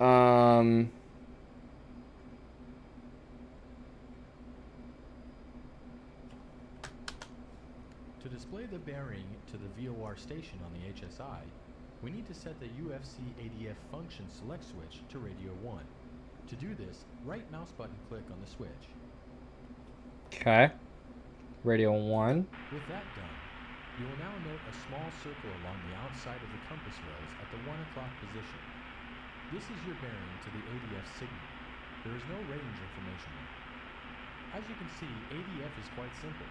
Um, To display the bearing to the VOR station on the HSI, we need to set the UFC ADF function select switch to radio 1. To do this, right mouse button click on the switch. okay. Radio 1. With that done, you will now note a small circle along the outside of the compass rose at the 1 o'clock position. This is your bearing to the ADF signal. There is no range information there. As you can see, ADF is quite simple.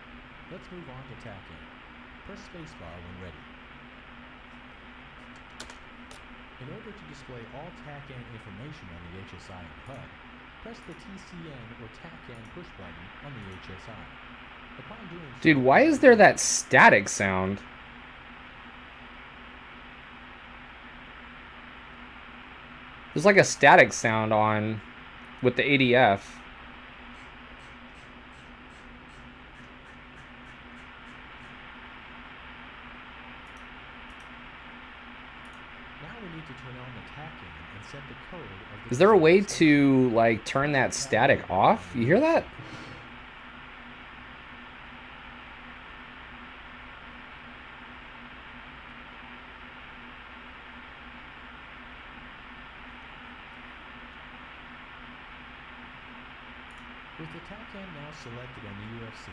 Let's move on to TACAN. Press spacebar when ready. In order to display all TACAN information on the HSI and HUD, press the TCN or TACAN push button on the HSI. Upon doing so, Dude, why is there that static sound? There's like a static sound on with the ADF. Now we need to turn on the TACAN and set the code of the Is there a way to like turn that static off? You hear that? With the TACAN now selected on the UFC,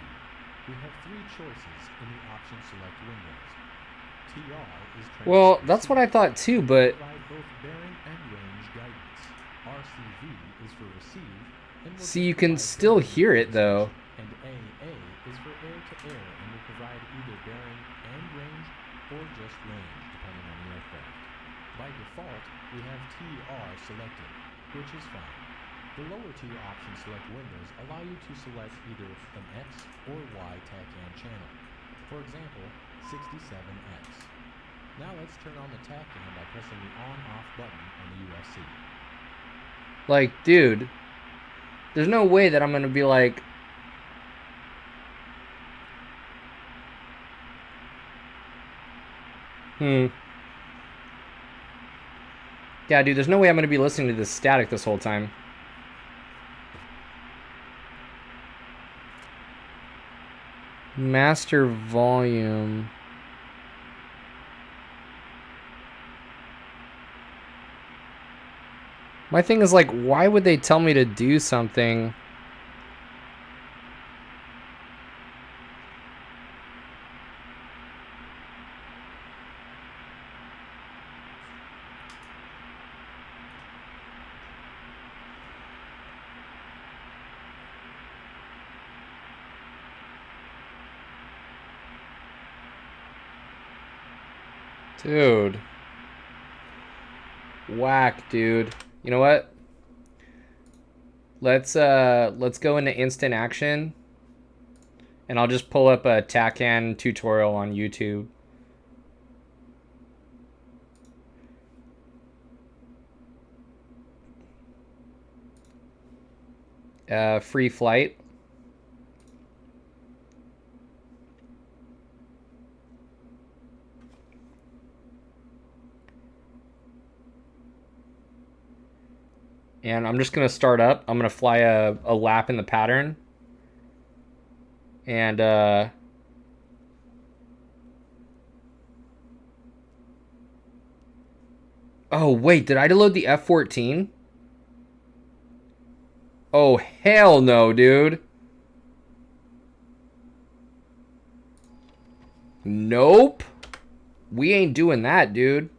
we have three choices in the option select windows. TR is Well, that's what I thought too, but provide both bearing and range guidance. RCV is for receive, and will see, you can still hear it though. And AA is for air to air and will provide either bearing and range or just range depending on the aircraft. By default, we have TR selected, which is fine. The lower two option select windows allow you to select either an X or Y TACAN channel. For example, 67X. Now let's turn on the TACAN by pressing the on-off button on the UFC. Like, dude, there's no way that I'm gonna be like, yeah, dude, there's no way I'm gonna be listening to this static this whole time. Master volume. My thing is like, why would they tell me to do something? Dude. Whack, dude. You know what? Let's go into instant action. And I'll just pull up a TACAN tutorial on YouTube. Free flight. And I'm just going to start up. I'm going to fly a lap in the pattern. And, oh, wait, did I load the F-14? Oh, hell no, dude. Nope. We ain't doing that, dude.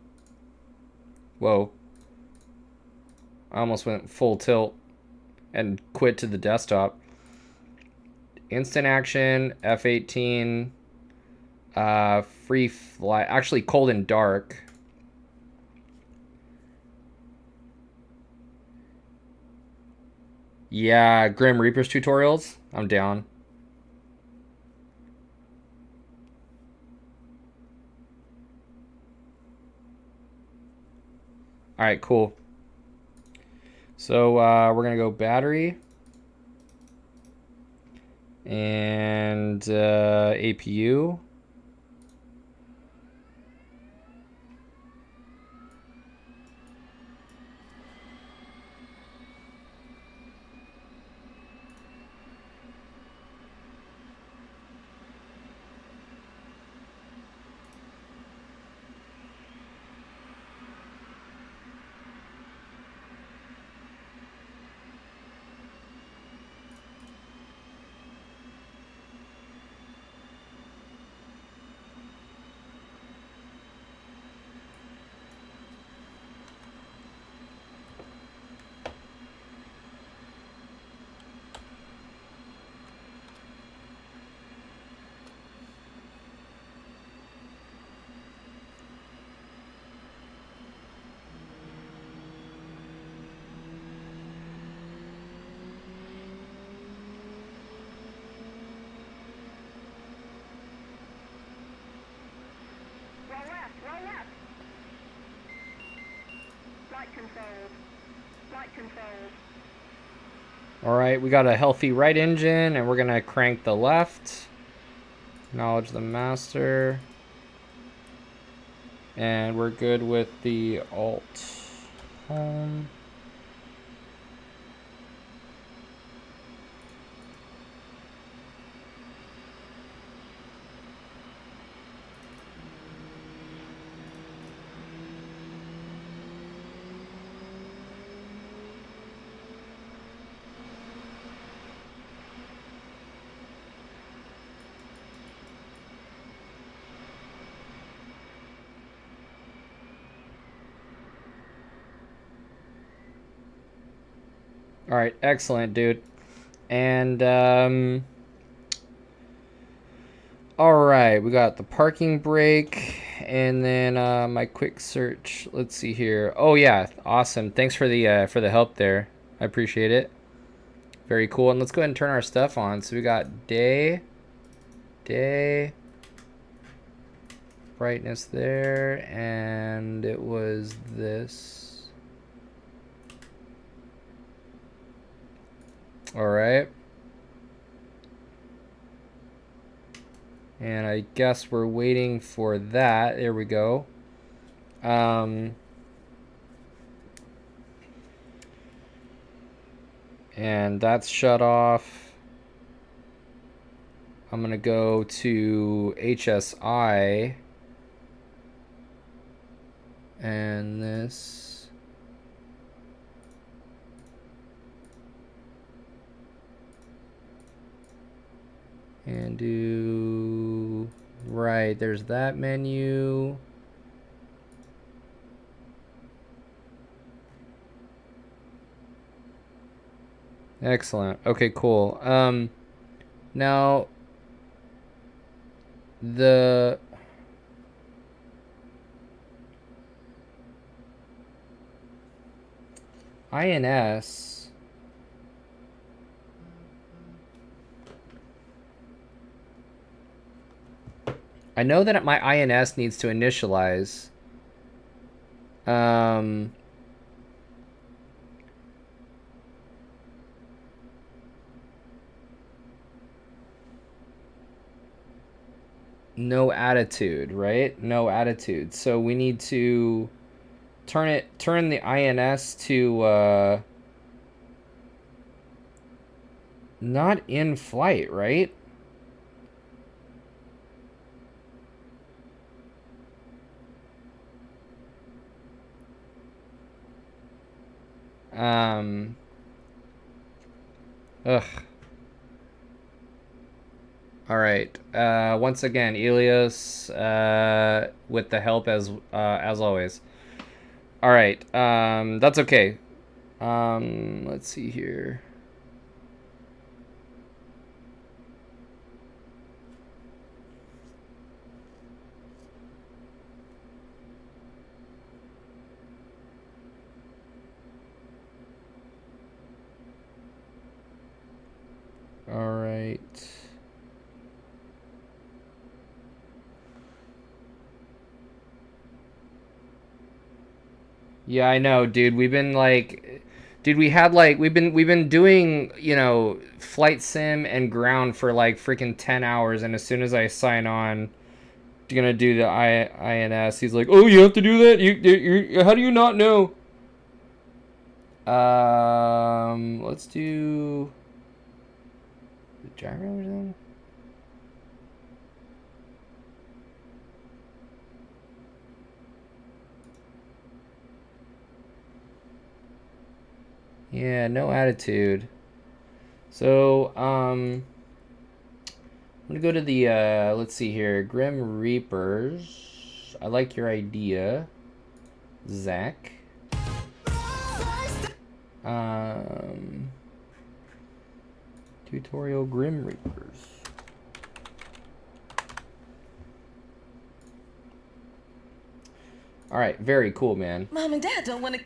Whoa. I almost went full tilt and quit to the desktop. Instant action, F-18, free flight, actually cold and dark. Yeah, Grim Reaper's tutorials, I'm down. All right, cool. So we're gonna go battery and APU. All right, we got a healthy right engine, and we're gonna crank the left. Acknowledge the master. And we're good with the alt home. All right, excellent, dude. And all right, we got the parking brake, and then my quick search. Let's see here. Oh yeah, awesome. Thanks for the help there. I appreciate it. Very cool. And let's go ahead and turn our stuff on. So we got day, brightness there, and it was this. All right. And I guess we're waiting for that. There we go. And that's shut off. I'm going to go to HSI. And this. And do, right, there's that menu. Excellent. Okay, cool. Now the INS. I know that my INS needs to initialize. No attitude, right? No attitude. So we need to turn the INS to not in flight, right? Ugh. All right. Once again, Elias, with the help as always. All right. That's okay. Let's see here. All right. Yeah, I know, dude. We've been like, dude, we've been doing, flight sim and ground for like freaking 10 hours, and as soon as I sign on, gonna do the INS, he's like, "Oh, you have to do that? You how do you not know?" Let's do the gyro or something. Yeah, no attitude. So, I'm gonna go to the, let's see here, Grim Reapers. I like your idea, Zach. Tutorial Grim Reapers. All right, very cool, man. Mom and Dad don't want to.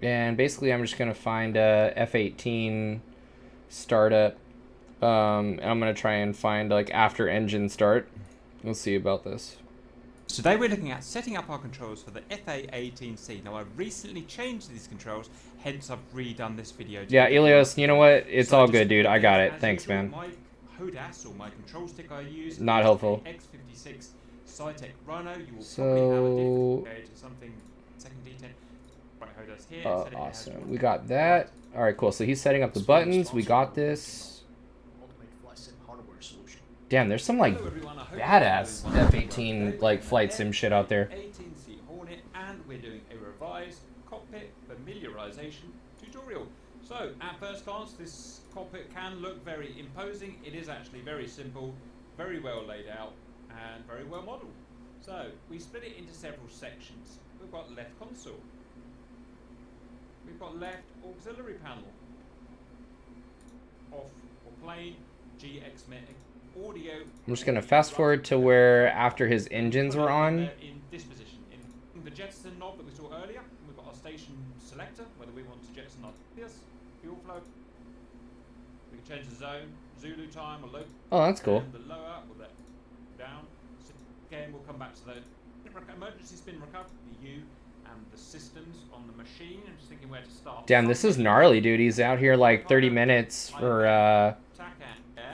And basically, I'm just gonna find a F-18 startup. And I'm gonna try and find like after engine start. We'll see about this. Today we're looking at setting up our controls for the F-18C. Now I've recently changed these controls, hence I've redone this video. Yeah, Ilios, you know what? It's all good, dude. I got it. Thanks, usual, man. My HODAS, or my control stick I use, Not helpful. X56 Cytec Rhino. You will So, probably have a different something second D10. Right, HODAS here. Awesome. We got that. All right, cool. So he's setting up the buttons. We got this. Damn, there's some like badass F-18 like flight sim shit out there. 18C Hornet, and we're doing a revised cockpit familiarization tutorial. So, at first glance, this cockpit can look very imposing. It is actually very simple, very well laid out, and very well modeled. So, we split it into several sections. We've got left console. We've got left auxiliary panel. Off or plane, GX audio. I'm just gonna fast forward to where after his engines were on. In this position, in the jettison knob that we saw earlier, we've got our station selector, whether we want to jettison our fuel flow. We can change the zone, Zulu time or local. Oh, that's cool. The lower or the down. So again, we'll come back to the emergency spin recovery, the U, and the systems on the machine. I'm just thinking where to start. Damn, this is gnarly, dude. He's out here like 30 minutes for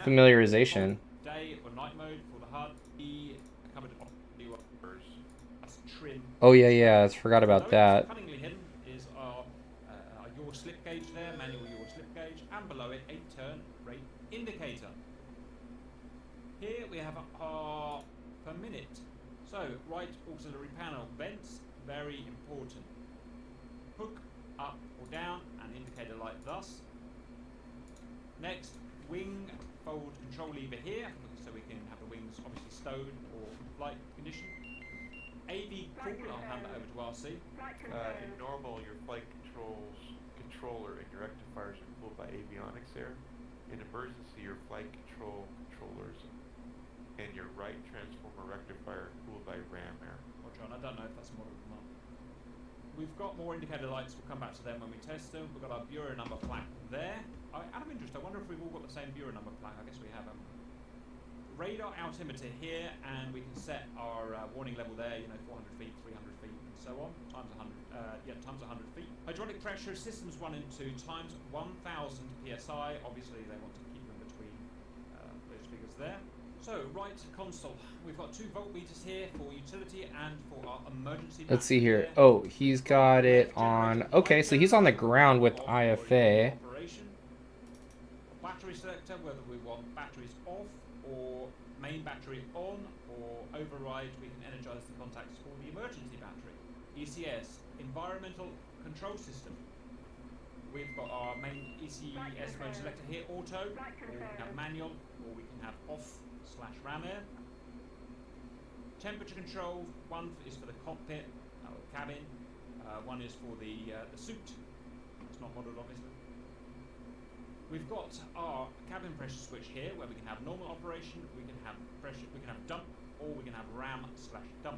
familiarization. Day or night mode for the HUD. Trim. Oh yeah, I forgot about that. Cunningly hidden is our yaw slip gauge there, manual yaw slip gauge, and below it a turn rate indicator. Here we have our per minute. So right auxiliary panel vents, very important. Hook up or down, and indicator light thus. Next, wing fold control lever here, so we can have the wings obviously stowed or flight condition. AV cool, I'll hand that over to RC. In normal, your flight controller and your rectifiers are cooled by avionics there. In emergency, your flight controllers and your right transformer rectifier are cooled by ram air. Well, John, I don't know if that's modeled or not. We've got more indicator lights, we'll come back to them when we test them. We've got our bureau number plaque there. Out of interest, I wonder if we've all got the same bureau number plaque. I guess we have them. Radar altimeter here, and we can set our warning level there, 400 feet, 300 feet, and so on, times 100, times 100 feet. Hydraulic pressure, systems 1 and 2, times 1,000 psi. Obviously, they want to keep them between those figures there. So, right console. We've got 2 voltmeters here for utility and for our emergency. Let's see here. Oh, he's got it on. Okay, so he's on the ground with IFA. Battery selector, whether we want batteries off or main battery on, or override, we can energize the contacts for the emergency battery. ECS, environmental control system. We've got our main ECS mode selector here, auto, or we can have manual, or we can have off/ram air. Temperature control, 1 is for the cockpit, or cabin, 1 is for the suit. It's not modeled obviously. We've got our cabin pressure switch here, where we can have normal operation, we can have pressure, we can have dump, or we can have ram/dump.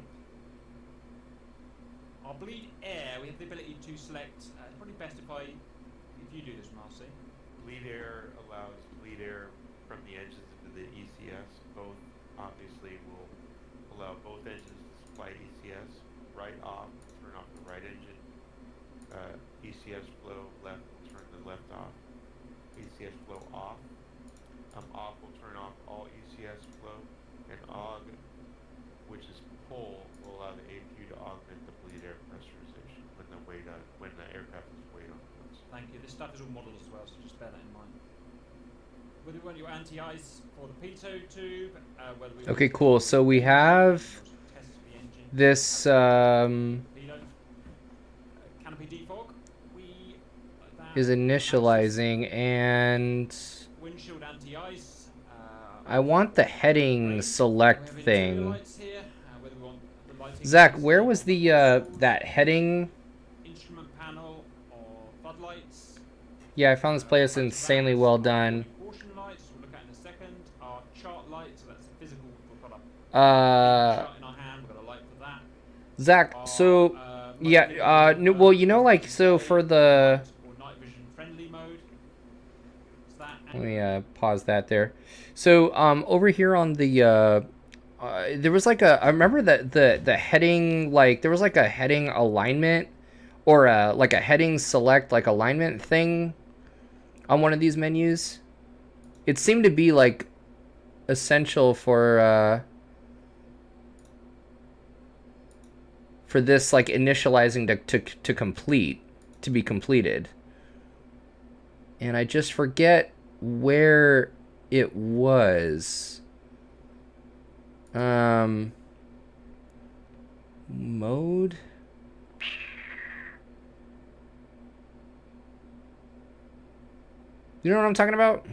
Our bleed air, we have the ability to select. It's probably best if you do this, Marcy. Bleed air allows bleed air from the engines into the ECS. Both obviously will allow both engines to supply ECS. Right off, turn off the right engine. ECS flow left will turn the left off. ECS flow off. Off will turn off all ECS flow, and AUG, which is pull, will allow the APU to augment the bleed air pressurization when the aircraft is weight on wheels. Thank you. This stuff is all models as well, so just bear that in mind. Whether we want your anti-ice for the pitot tube, whether we Okay, cool. So we have this canopy defog. Is initializing, and windshield anti-ice. I want the heading select thing. Zach, where was the that heading? Instrument panel or floodlights. Yeah, I found this place insanely well done. Caution lights, we'll look at in a second. Our chart light, so that's physical. We've got a in our hand, we've got a light for that. Zach, so yeah, well, like, so for the that. Let me pause that there. So over here on the there was like a, I remember that the heading, like there was like a heading alignment or like a heading select like alignment thing on one of these menus. It seemed to be like essential for this like initializing to complete, to be completed. And I just forget where it was. Mode. You know what I'm talking about?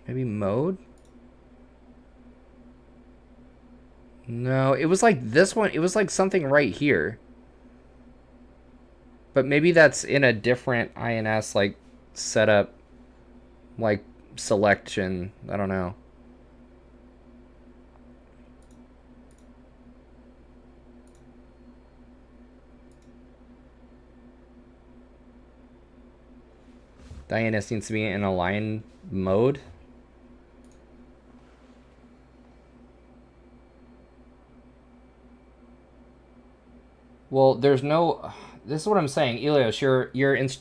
Maybe mode? No, it was like this one. It was like something right here. But maybe that's in a different INS like setup, like selection. I don't know. The INS needs to be in align mode. Well, there's no. This is what I'm saying, Elios.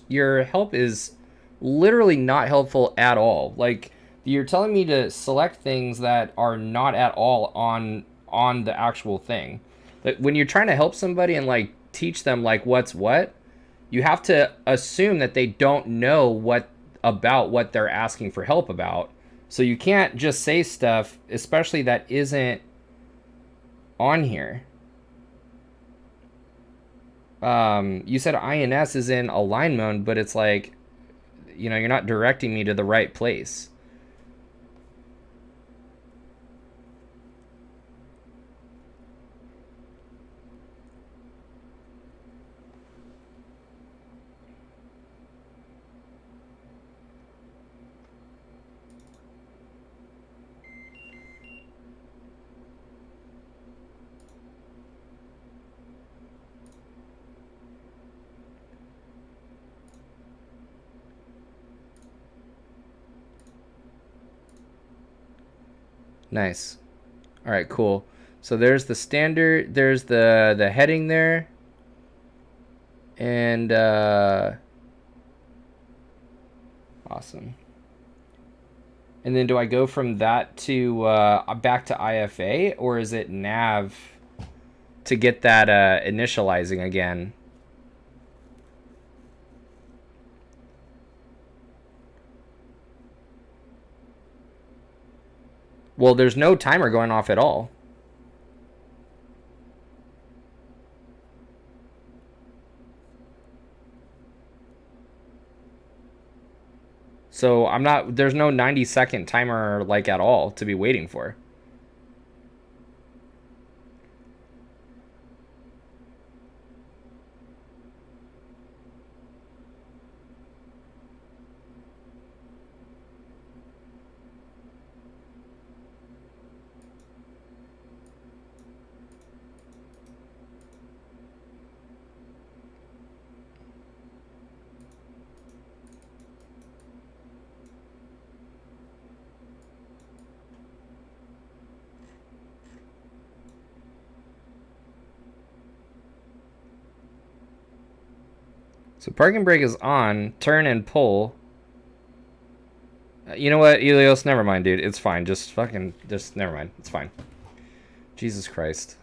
Your help is literally not helpful at all. Like you're telling me to select things that are not at all on the actual thing. Like when you're trying to help somebody and like teach them like what's what, you have to assume that they don't know what about what they're asking for help about. So you can't just say stuff, especially that isn't on here. You said INS is in align mode, but it's like, you know, you're not directing me to the right place. Nice. All right, cool. So there's the standard, there's the heading there. And awesome. And then do I go from that to back to IFA, or is it nav to get that initializing again? Well, there's no timer going off at all. So I'm not, there's no 90-second timer like at all to be waiting for. So parking brake is on, turn and pull. You know what, Elios? Never mind, dude. It's fine. Just fucking, just never mind. It's fine. Jesus Christ.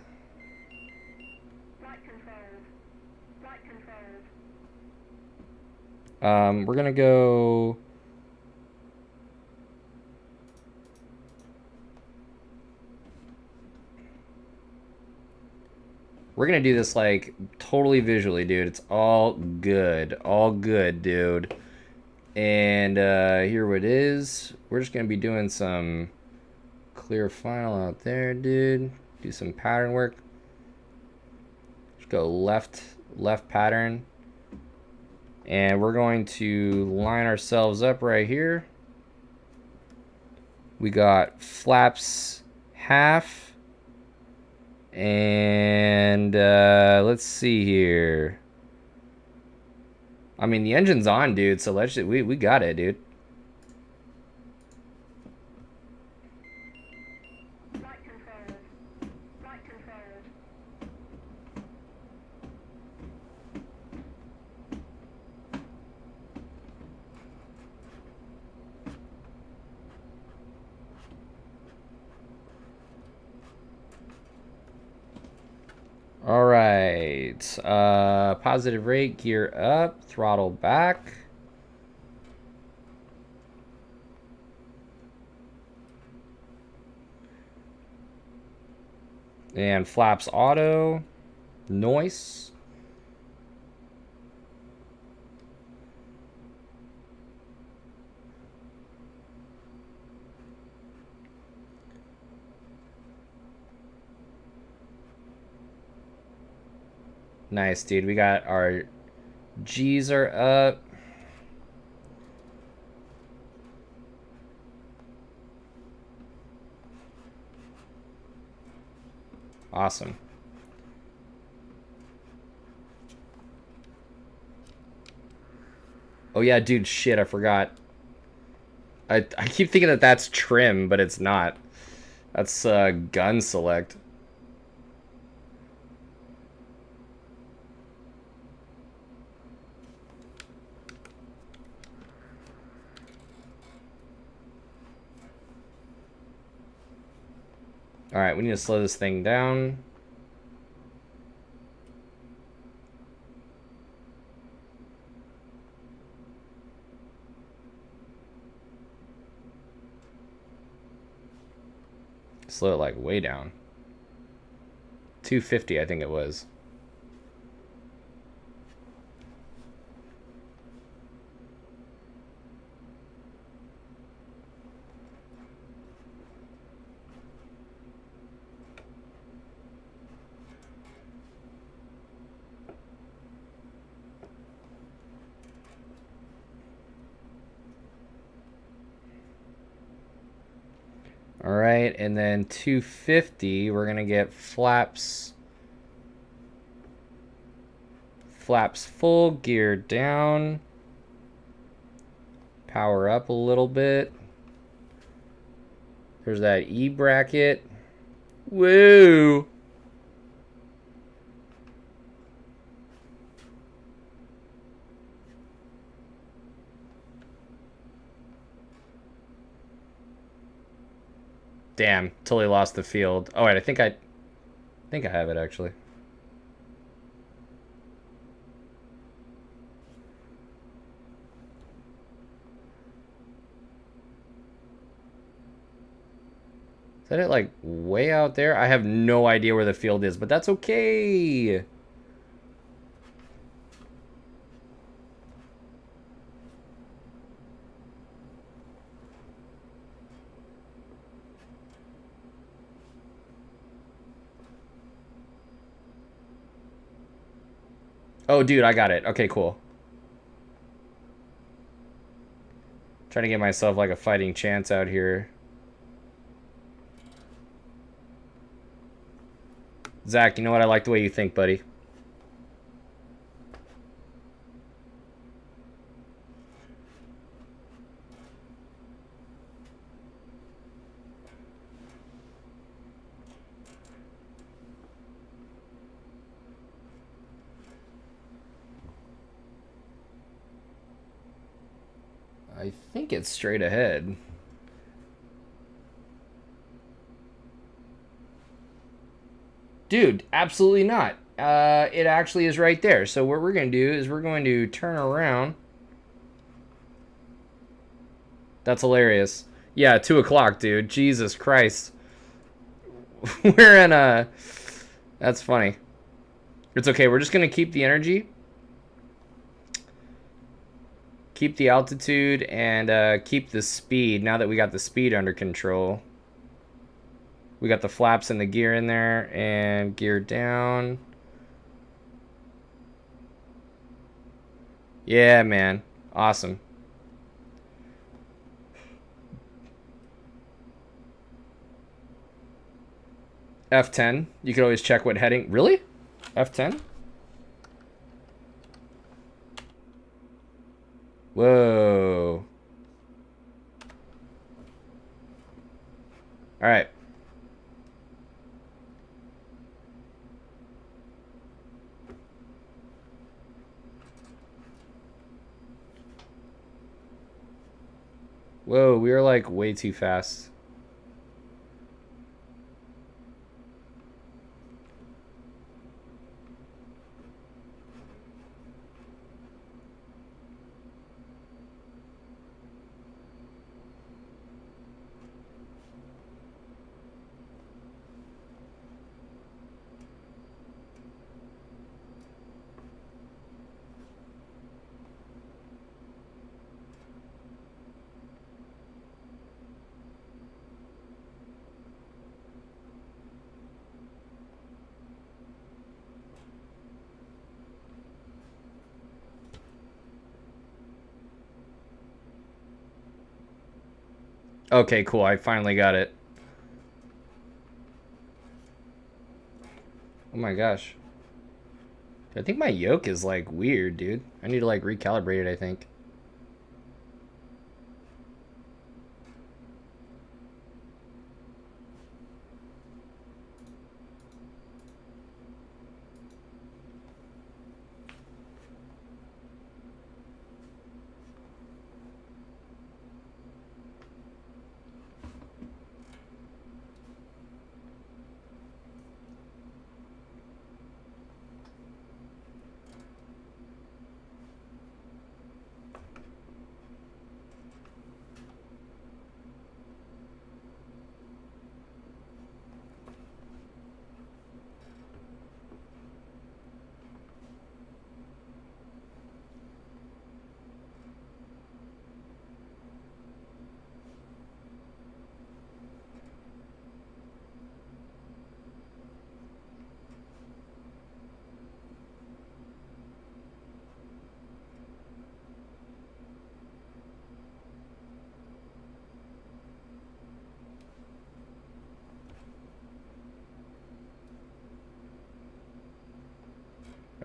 We're gonna go. We're gonna do this like totally visually, dude. It's all good, dude. And here it is. We're just gonna be doing some clear final out there, dude. Do some pattern work. Just go left pattern. And we're going to line ourselves up right here. We got flaps half. And let's see here. I mean, the engine's on, dude, so let's we got it, dude. All right. Positive rate, gear up, throttle back. And flaps auto. Noise. Nice, dude. We got our G's are up. Awesome. Oh yeah, dude, shit, I forgot. I keep thinking that that's trim, but it's not. That's gun select. All right, we need to slow this thing down. Slow it like way down. 250, I think it was. All right, and then 250, we're gonna get flaps full, gear down, power up a little bit. There's that E bracket. Woo! Damn, totally lost the field. Oh wait, I think I have it actually. Is that it like way out there? I have no idea where the field is, but that's okay. Oh, dude, I got it. Okay, cool. Trying to get myself like a fighting chance out here. Zach, you know what? I like the way you think, buddy. I think it's straight ahead. Dude, absolutely not. It actually is right there. So what we're going to do is we're going to turn around. That's hilarious. Yeah, 2 o'clock, dude. Jesus Christ. We're in a... That's funny. It's okay. We're just going to keep the energy. Keep the altitude and keep the speed now that we got the speed under control. We got the flaps and the gear in there and gear down. Yeah, man. Awesome. F10. You could always check what heading. Really? F10? Whoa. All right. Whoa, we are like way too fast. Okay, cool. I finally got it. Oh my gosh. I think my yoke is like weird, dude. I need to like recalibrate it, I think.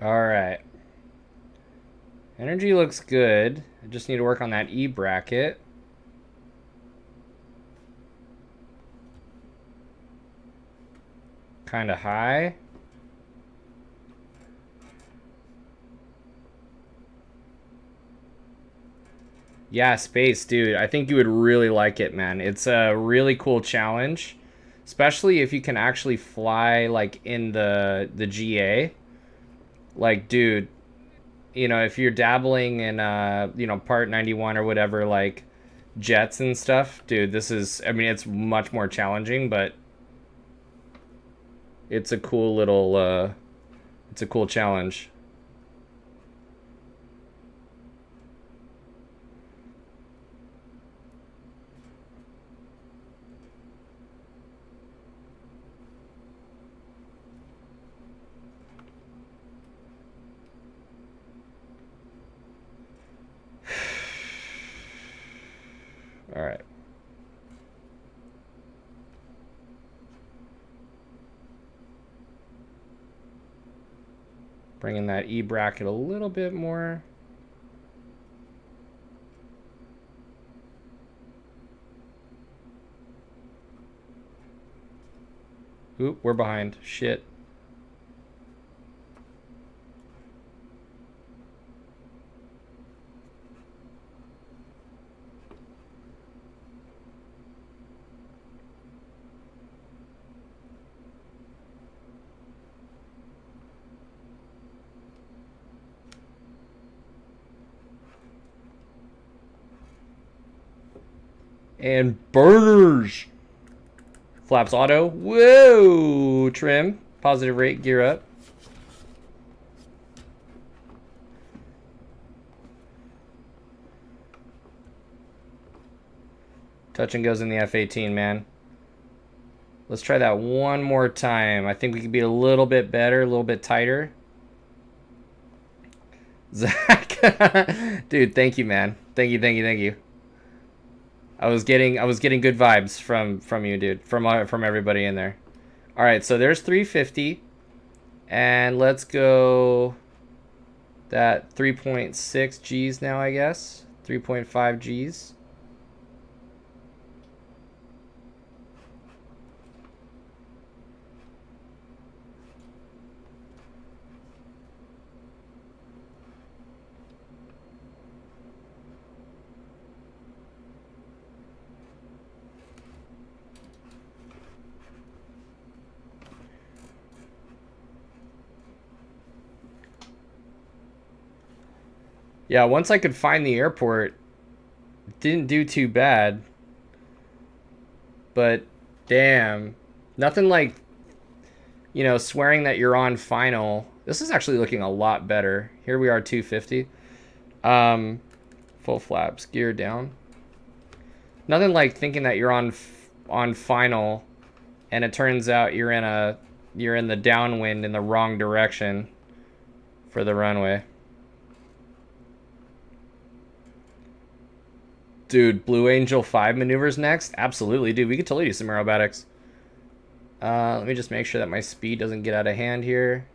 All right. Energy looks good. I just need to work on that E bracket. Kind of high. Yeah, space, dude. I think you would really like it, man. It's a really cool challenge, especially if you can actually fly like in the GA. Like, dude, you know, if you're dabbling in you know, Part 91 or whatever, like jets and stuff, dude, this is, I mean, it's much more challenging, but it's a cool little it's a cool challenge. All right. Bringing that E bracket a little bit more. Oop, we're behind. Shit. And burners. Flaps auto. Whoa! Trim. Positive rate. Gear up. Touch and goes in the F-18, man. Let's try that one more time. I think we could be a little bit better, a little bit tighter. Zach. Dude, thank you, man. Thank you, thank you, thank you. I was getting good vibes from you, dude. From everybody in there. All right, so there's 350, and let's go that 3.6 G's now, I guess. 3.5 Gs. Yeah, once I could find the airport, it didn't do too bad. But damn, nothing like, you know, swearing that you're on final. This is actually looking a lot better. Here we are, 250. Full flaps, gear down. Nothing like thinking that you're on final, and it turns out you're in the downwind in the wrong direction for the runway. Dude, Blue Angel 5 maneuvers next? Absolutely, dude. We could totally do some aerobatics. Let me just make sure that my speed doesn't get out of hand here.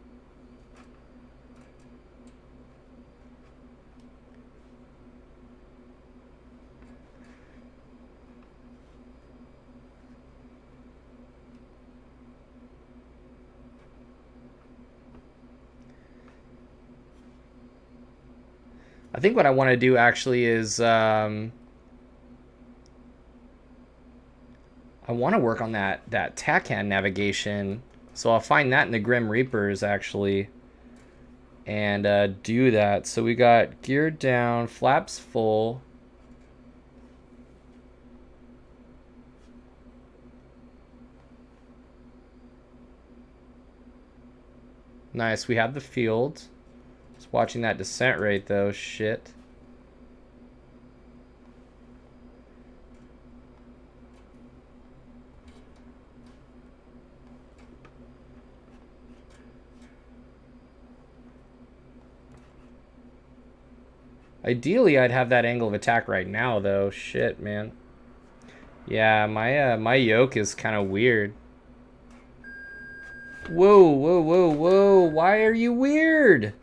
I think what I want to do actually is I want to work on that TACAN navigation. So I'll find that in the Grim Reapers actually, and do that. So we got gear down, flaps full. Nice, we have the field. Just watching that descent rate though, shit. Ideally, I'd have that angle of attack right now, though. Shit, man. Yeah, my yoke is kind of weird. Whoa, whoa, whoa, whoa! Why are you weird?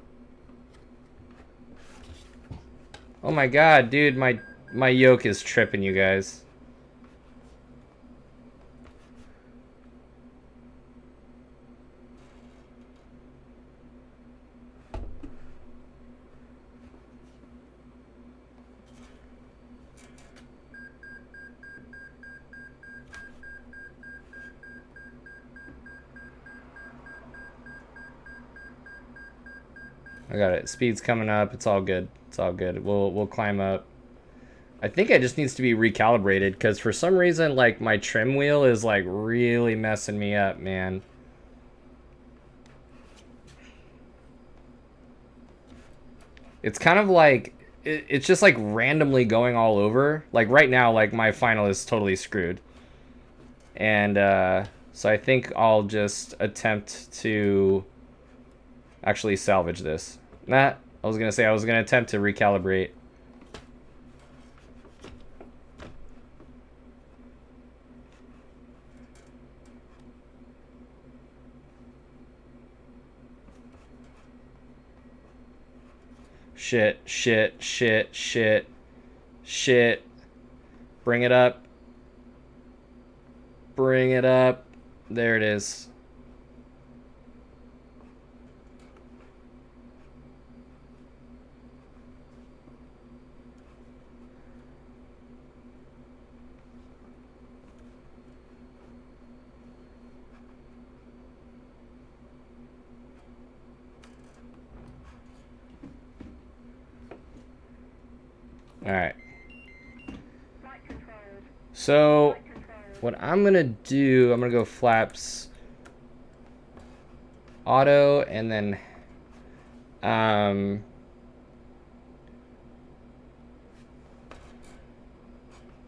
Oh my god, dude, my yoke is tripping you guys. I got it. Speed's coming up. It's all good. It's all good. We'll climb up. I think it just needs to be recalibrated because for some reason, like, my trim wheel is like really messing me up, man. It's kind of like it's just like randomly going all over. Like right now, like my final is totally screwed. And so I think I'll just attempt to actually salvage this. Nah, I was gonna say I was gonna attempt to recalibrate. Shit, shit, shit, shit, shit. Bring it up. Bring it up. There it is. All right. So what I'm gonna do, I'm gonna go flaps auto and then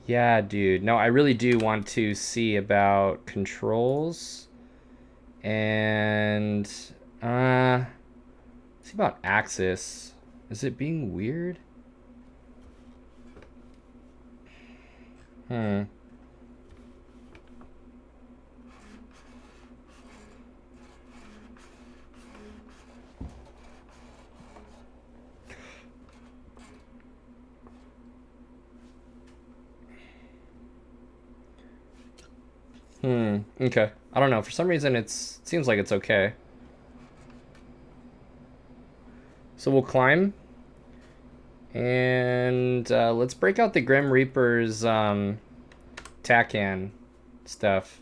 yeah, dude. No, I really do want to see about controls and see about axis. Is it being weird? Hmm. Okay. I don't know. For some reason, it seems like it's okay. So we'll climb. And let's break out the Grim Reaper's TACAN stuff.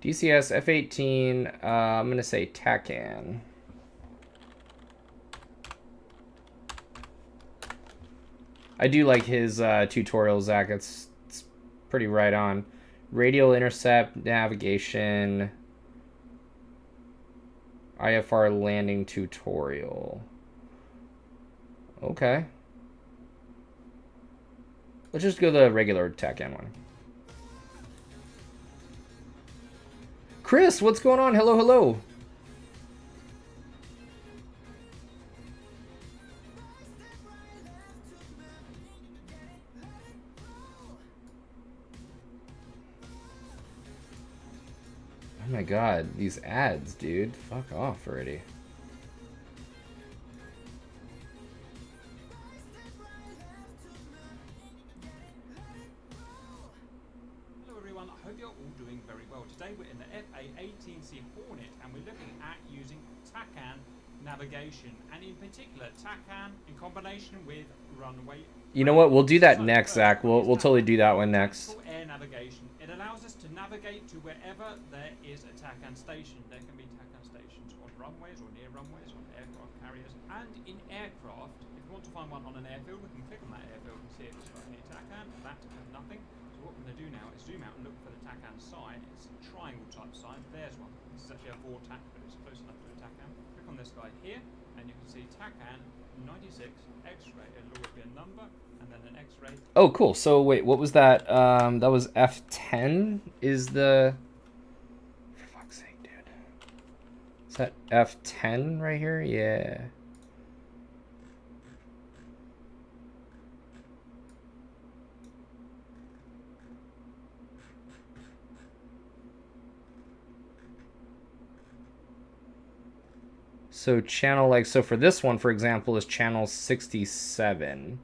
DCS F-18. I'm going to say TACAN. I do like his tutorial, Zach. It's pretty right on. Radial Intercept, navigation, IFR landing tutorial. Okay. Let's just go the regular TACAN one. Chris, what's going on? Hello, hello. Oh my god, these ads, dude. Fuck off already. Hello everyone, I hope you're all doing very well. Today we're in the F-18C Hornet and we're looking at using TACAN navigation, and in particular TACAN in combination with runway. You know what? We'll do that next, Zach. We'll totally do that one next. Air navigation. It allows us to navigate to wherever there is a TACAN station. There can be TACAN stations on runways or near runways, on aircraft carriers, and in aircraft. If we want to find one on an airfield, we can click on that airfield and see if it's got any TACAN. That has nothing. So what we're going to do now is zoom out and look for the TACAN sign. It's a triangle type sign. There's one. This is actually a VORTAC, but it's close enough to a TACAN. Click on this guy here, and you can see TACAN 96 X-ray. It'll always be a number, and then an X-ray. Oh, cool. So wait, what was that? That was F10 is the... For fuck's sake, dude. Is that F10 right here? Yeah. So channel, like, so for this one, for example, is channel 67.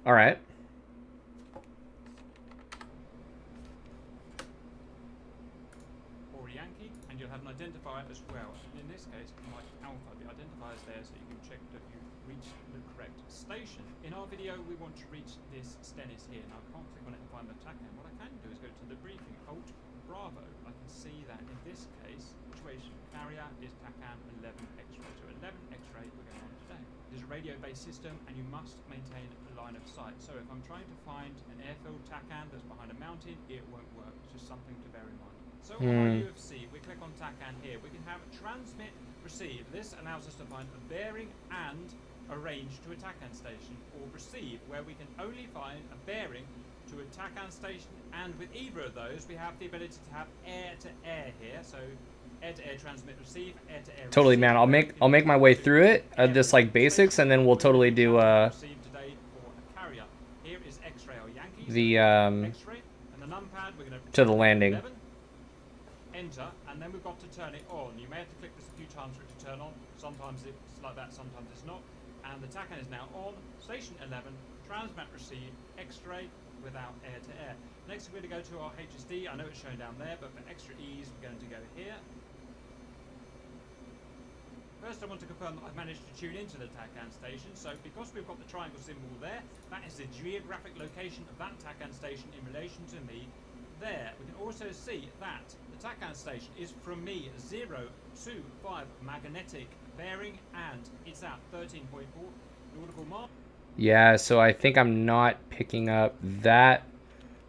All right. Or Yankee, and you'll have an identifier as well. And in this case, like Alpha, the identifier is there so you can check that you've reached the correct station. In our video, we want to reach this Stennis here. Now, I can't click on it and find the TACAN. What I can do is go to the briefing, Alt Bravo. I can see that in this case, situation carrier is TACAN 11 X-ray. So 11 X-ray we're going on today. It is a radio-based system, and you must maintain a line of sight. So if I'm trying to find an airfield TACAN that's behind a mountain, it won't work. It's just something to bear in mind. So on our UFC, we click on TACAN here. We can have transmit, receive. This allows us to find a bearing and a range to a TACAN station, or receive, where we can only find a bearing to a TACAN station, and with either of those, we have the ability to have air-to-air here. So air-to-air transmit, receive, air-to-air. Totally, man. I'll make my way through it. This like basics, and then we'll totally do receive today for a carrier. Here is X-ray or Yankees. The X-ray and the numpad. We're going to the landing. 11. Enter, and then we've got to turn it on. You may have to click this a few times for it to turn on. Sometimes it's like that, sometimes it's not. And the TACAN is now on. Station 11, transmit receive, X-ray without air-to-air. Next we're going to go to our HSD. I know it's shown down there, but for extra ease, we're going to go here. First, I want to confirm that I've managed to tune into the TACAN station. So because we've got the triangle symbol there, that is the geographic location of that TACAN station in relation to me. There, we can also see that the TACAN station is from me 0 to 5 magnetic bearing, and it's at 13.4 nautical mile. Yeah, so I think I'm not picking up that.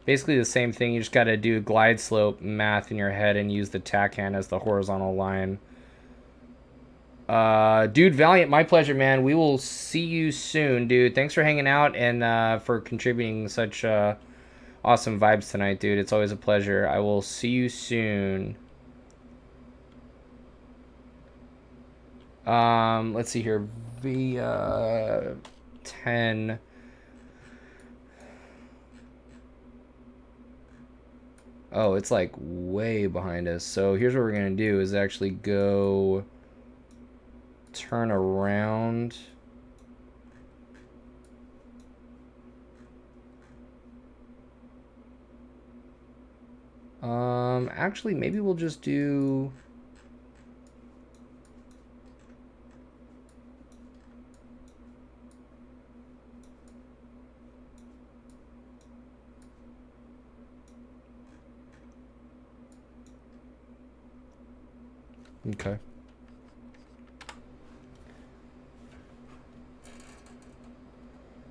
Basically the same thing. You just got to do glide slope math in your head and use the TACAN as the horizontal line. Dude, Valiant, my pleasure, man. We will see you soon, dude. Thanks for hanging out and for contributing such awesome vibes tonight, dude. It's always a pleasure. I will see you soon. Let's see here. V10. Oh, it's like way behind us. So here's what we're gonna do is actually go turn around. Actually, maybe we'll just do... Okay.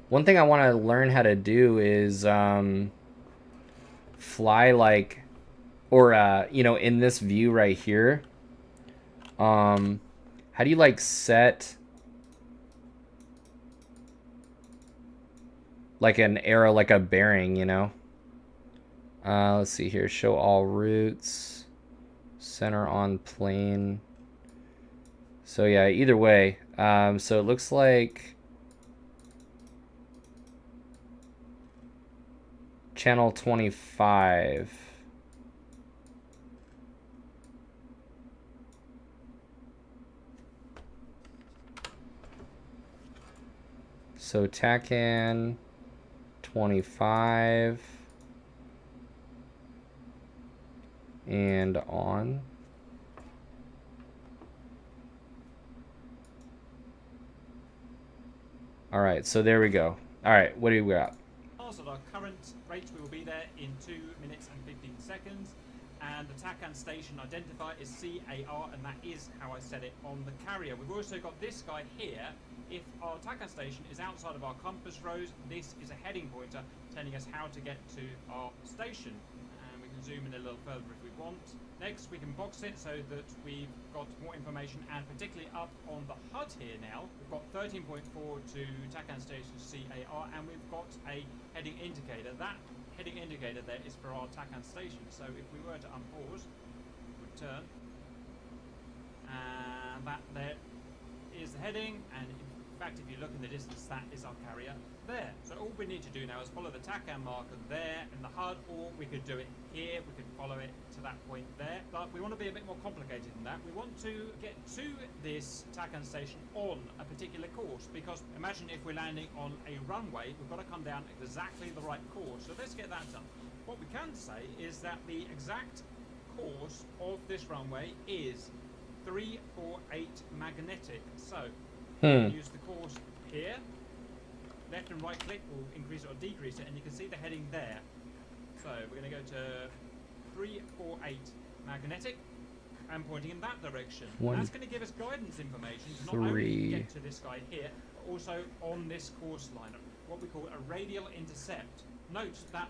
One thing I want to learn how to do is fly like, or you know, in this view right here. How do you like set like an arrow, like a bearing, you know? Let's see here. Show all routes. Center on plane. So yeah, either way. So it looks like channel 25. So TACAN 25 and on. All right, so there we go. All right, what do we got? At our current rate, we will be there in 2 minutes and 15 seconds. And the TACAN station identifier is CAR, and that is how I set it on the carrier. We've also got this guy here. If our TACAN station is outside of our compass rose, this is a heading pointer telling us how to get to our station. And we can zoom in a little further if we want. Next, we can box it so that we've got more information, and particularly up on the HUD here now, we've got 13.4 to TACAN station CAR, and we've got a heading indicator. That heading indicator there is for our TACAN station. So if we were to unpause, we would turn, and that there is the heading, and in fact, if you look in the distance, that is our carrier there. So all we need to do now is follow the TACAN marker there in the HUD, or we could do it here. We could follow it to that point there, but we want to be a bit more complicated than that. We want to get to this TACAN station on a particular course, because imagine if we're landing on a runway, we've got to come down exactly the right course. So let's get that done. What we can say is that the exact course of this runway is 348 magnetic. So use the course here. Left and right click will increase it or decrease it, and you can see the heading there. So we're going to go to 348 magnetic and pointing in that direction. And that's going to give us guidance information to not only get to this guy here, but also on this course line, what we call a radial intercept. Note that.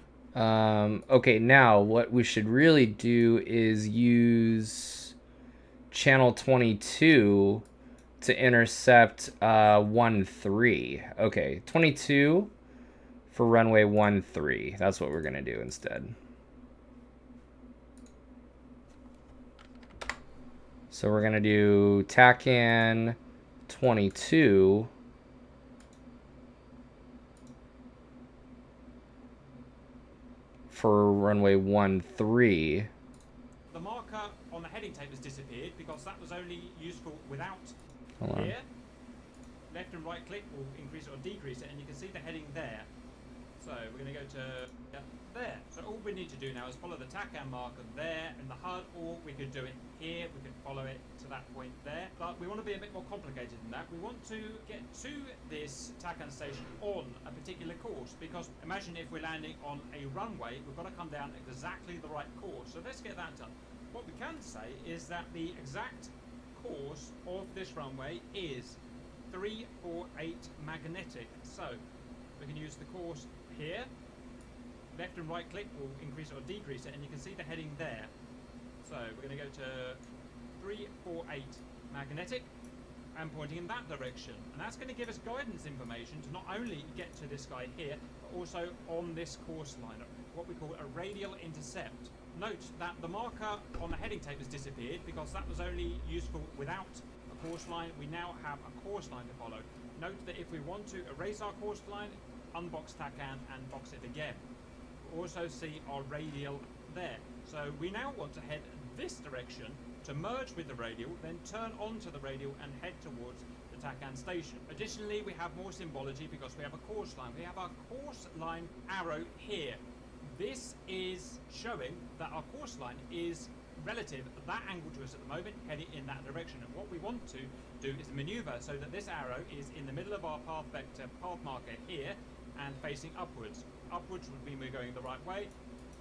Okay, now what we should really do is use channel 22 to intercept 13. Okay, 22 for runway 13. That's what we're gonna do instead. So we're gonna do TACAN 22 for runway 13. The marker on the heading tape has disappeared because that was only useful without here. Left and right click will increase it or decrease it, and you can see the heading there. So we're going to go to there. So all we need to do now is follow the TACAN marker there in the HUD, or we could do it here. We could follow it to that point there. But we want to be a bit more complicated than that. We want to get to this TACAN station on a particular course, because imagine if we're landing on a runway, we've got to come down exactly the right course. So let's get that done. What we can say is that the exact course of this runway is 348 magnetic. So we can use the course here. Left and right click will increase it or decrease it, and you can see the heading there. So we're going to go to 348 magnetic and pointing in that direction, and that's going to give us guidance information to not only get to this guy here, but also on this course line, what we call a radial intercept. Note that the marker on the heading tape has disappeared because that was only useful without a course line. We now have a course line to follow. Note that if we want to erase our course line, unbox TACAN and box it again. We also see our radial there. So we now want to head this direction to merge with the radial, then turn onto the radial and head towards the TACAN station. Additionally, we have more symbology because we have a course line. We have our course line arrow here. this is showing that our course line is relative that angle to us at the moment, heading in that direction. And what we want to do is maneuver so that this arrow is in the middle of our path vector, path marker here, and facing upwards. Upwards would mean we're going the right way.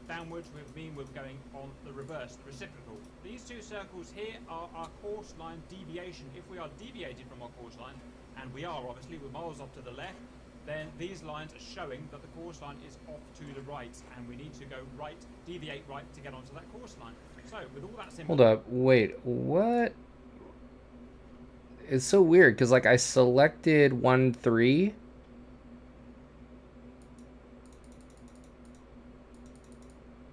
Downwards would mean we're going on the reverse, the reciprocal. These two circles here are our course line deviation. If we are deviated from our course line, and we are obviously, we're miles off to the left, then these lines are showing that the course line is off to the right, and we need to go right, deviate right to get onto that course line. So, with all that simple... Hold up, wait, what? It's so weird, because, like, I selected 1-3.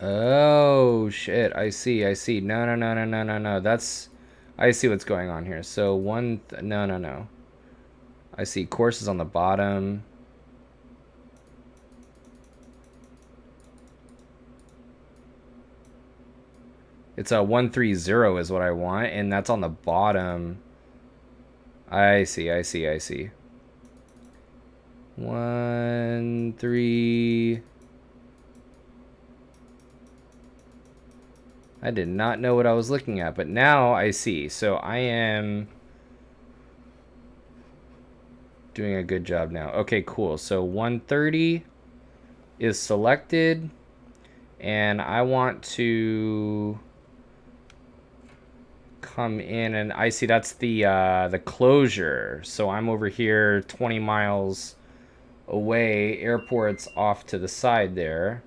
Oh, shit, I see. No. That's... I see what's going on here. So, no. I see courses on the bottom. It's a 130 is what I want, and that's on the bottom. I see. 1 3. I did not know what I was looking at, but now I see. So I am doing a good job now. Okay, cool. So 130 is selected, and I want to come in, and I see that's the closure. So I'm over here 20 miles away. Airport's off to the side there.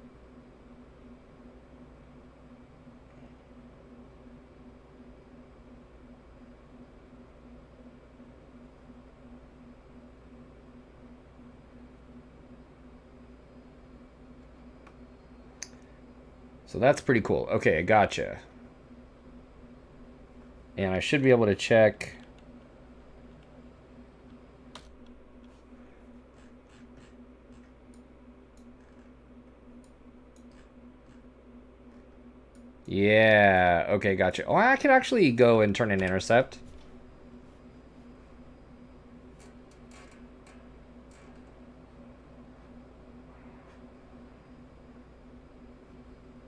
So that's pretty cool. Okay, gotcha. And I should be able to check. Yeah, okay, gotcha. Oh, I could actually go and turn an intercept.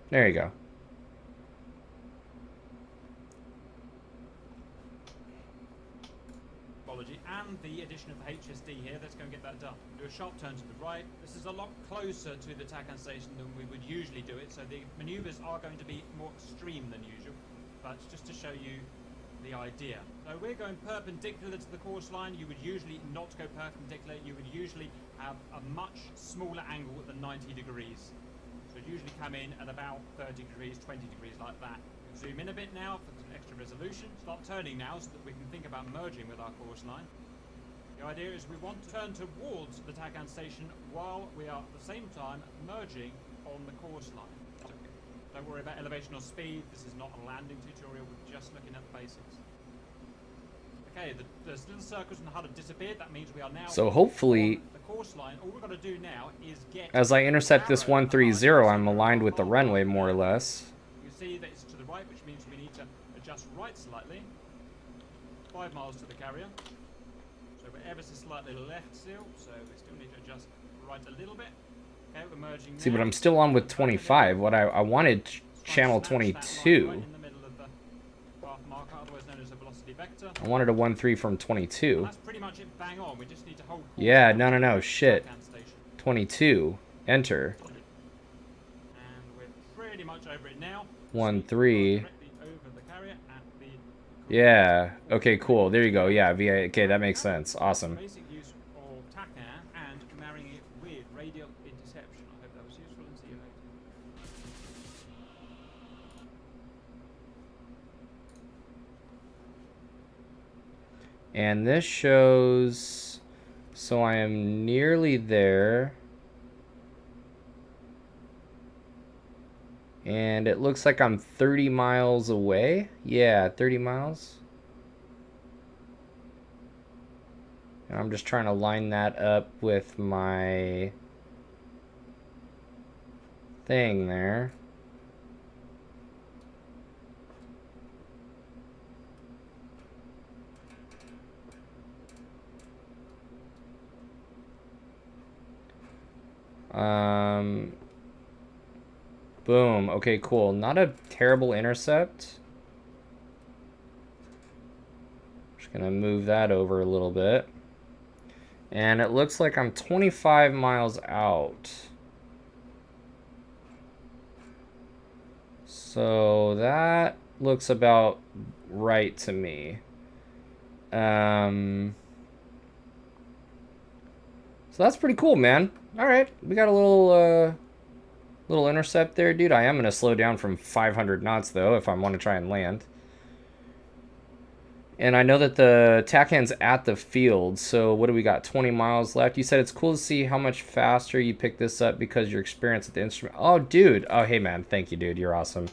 There you go. And the addition of the HSD here, let's go and get that done. Do a sharp turn to the right. This is a lot closer to the TACAN station than we would usually do it, so the maneuvers are going to be more extreme than usual, but just to show you the idea. So we're going perpendicular to the course line. You would usually not go perpendicular. You would usually have a much smaller angle than 90 degrees. So you'd usually come in at about 30 degrees, 20 degrees like that. Zoom in a bit now for some extra resolution. Start turning now so that we can think about merging with our course line. The idea is we want to turn towards the TACAN station while we are at the same time merging on the course line. So don't worry about elevation or speed. This is not a landing tutorial. We're just looking at the basics. Okay, there's little circles on how to disappear. That means we are now. So hopefully, the course line. All we've got to do now is get. As I intercept this 130, I'm aligned with the runway more or less. You see that it's to the right, which means we need to adjust right slightly. 5 miles to the carrier. So we're ever so slightly left still, so we still need to adjust right a little bit. Okay, we're merging. See, but I'm still on with 25. What I wanted channel 22. I wanted a 1-3 from 22. That's pretty much it, bang on. We just need to hold. Yeah, no, shit. 22. Enter. And we're pretty much over it now. 1-3. Yeah. Okay, cool. There you go. Yeah, VA. Okay, that makes sense. Awesome. Basic use of TACAN and marrying it with Radial Interception. I hope that was useful, and see you later. And this shows, so I am nearly there. And it looks like I'm 30 miles away. Yeah, 30 miles. And I'm just trying to line that up with my thing there. Boom. Okay, cool. Not a terrible intercept. Just gonna move that over a little bit. And it looks like I'm 25 miles out. So that looks about right to me. So that's pretty cool, man. All right, we got a little intercept there, dude. I am gonna slow down from 500 knots though if I want to try and land. And I know that the TACAN's at the field, so what do we got? 20 miles left. You said it's cool to see how much faster you pick this up because your experience at the instrument. Oh, dude. Oh, hey, man. Thank you, dude. You're awesome.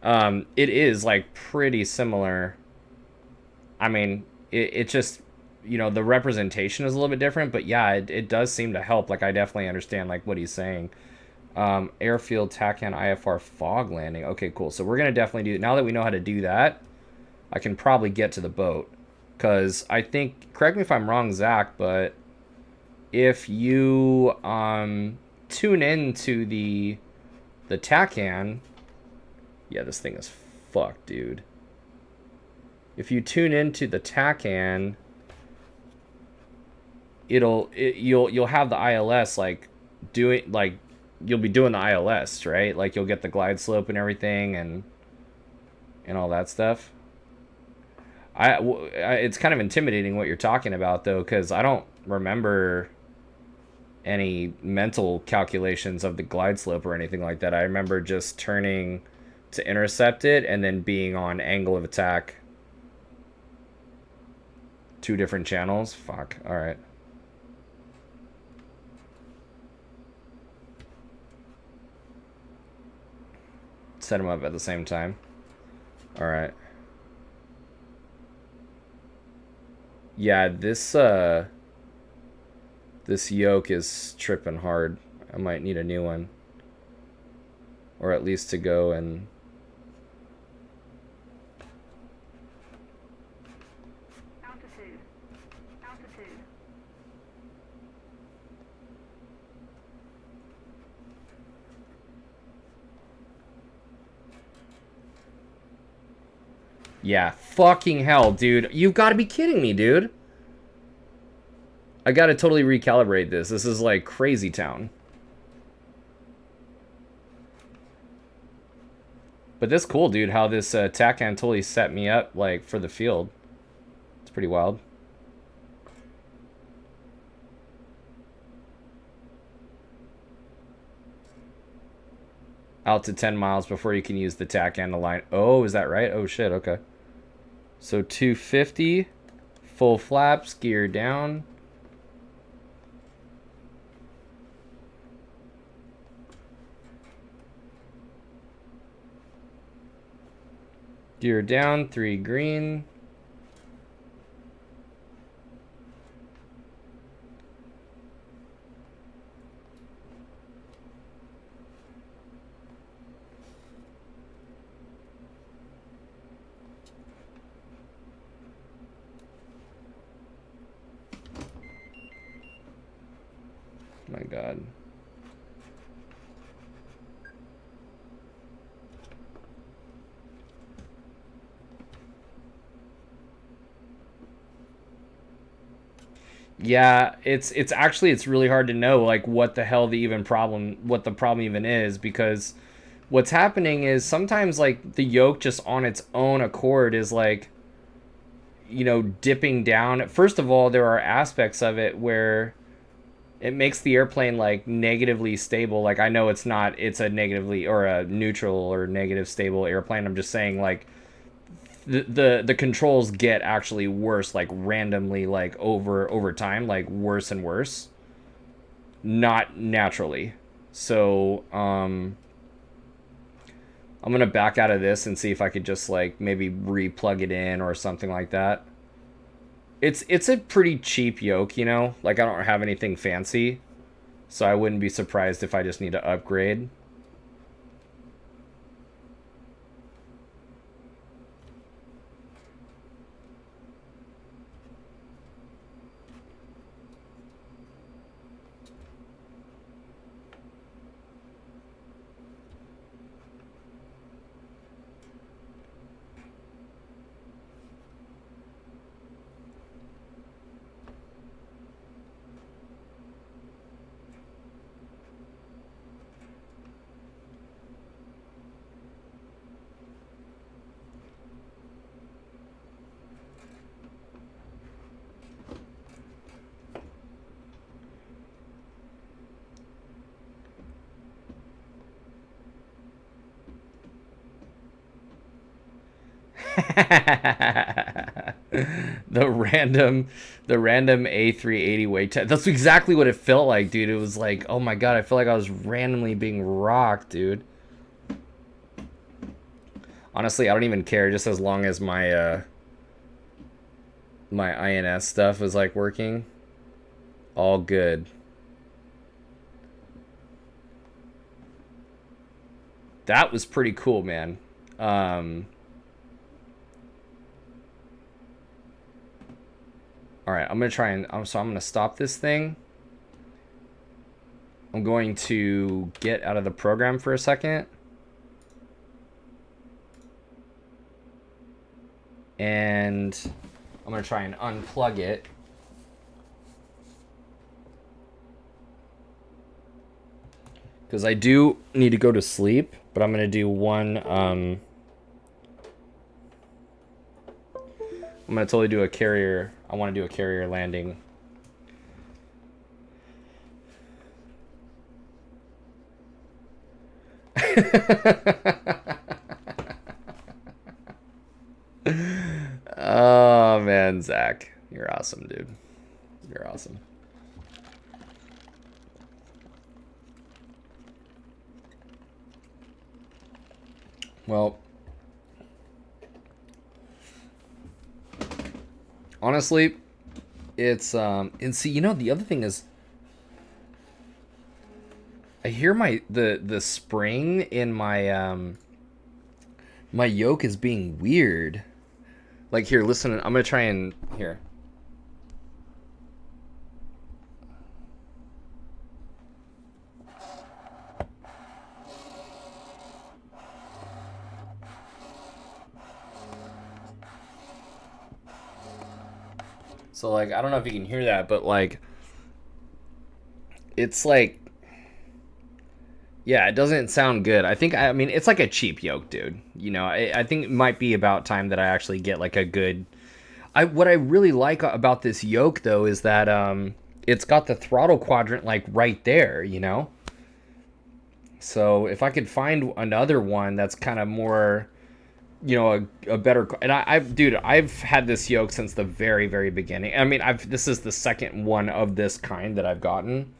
It is, like, pretty similar. I mean, it just, you know, the representation is a little bit different, but yeah, it does seem to help. Like, I definitely understand, like, what he's saying. Airfield TACAN IFR fog landing. Okay, cool. So we're going to definitely do it. Now that we know how to do that, I can probably get to the boat. Because I think, correct me if I'm wrong, Zach, but if you tune into the TACAN, yeah, this thing is fucked, dude. If you tune into the TACAN, you'll have the ILS like doing like you'll be doing the ILS, right? Like you'll get the glide slope and everything and all that stuff. It's kind of intimidating what you're talking about though, because I don't remember any mental calculations of the glide slope or anything like that. I remember just turning to intercept it and then being on angle of attack. 2 different channels. Fuck. All right. Set them up at the same time. All right. Yeah, this yoke is tripping hard. I might need a new one. Or at least to go and... Altitude. Altitude. Yeah, fucking hell, dude. You've got to be kidding me, dude. I got to totally recalibrate this. This is like crazy town. But this cool, dude, how this TACAN totally set me up like for the field. It's pretty wild. Out to 10 miles before you can use the TACAN to line. Oh, is that right? Oh, shit, okay. So 250, full flaps, gear down. Gear down, 3 green. My God. Yeah, it's really hard to know like what the hell the problem even is, because what's happening is sometimes like the yoke just on its own accord is like, you know, dipping down. First of all, there are aspects of it where it makes the airplane like negatively stable. Like I know it's a negatively or a neutral or negative stable airplane. I'm just saying like the controls get actually worse, like randomly, like over time, like worse and worse, not naturally. So I'm gonna back out of this and see if I could just like maybe re-plug it in or something like that. It's a pretty cheap yoke, you know, like I don't have anything fancy, so I wouldn't be surprised if I just need to upgrade. the random A380 weight test. That's exactly what it felt like, dude. It was like, oh my god, I feel like I was randomly being rocked, dude. Honestly, I don't even care, just as long as my my INS stuff is like working. All good. That was pretty cool, man. All right, I'm gonna try and so I'm gonna stop this thing. I'm going to get out of the program for a second. And I'm gonna try and unplug it. Because I do need to go to sleep, but I'm gonna do one I'm gonna totally do a carrier. I want to do a carrier landing. Oh man, Zach, you're awesome, dude. You're awesome. Well, honestly, it's and see, you know, the other thing is I hear the spring in my my yoke is being weird. Like, here, listen, I'm gonna try and here. So, like, I don't know if you can hear that, but, like, it's like, yeah, it doesn't sound good. I mean, it's like a cheap yoke, dude. You know, I think it might be about time that I actually get, like, a good... what I really like about this yoke, though, is that, it's got the throttle quadrant, like, right there, you know? So, if I could find another one that's kind of more... you know, a better, and dude, I've had this yoke since the very, very beginning. I mean, this is the second one of this kind that I've gotten,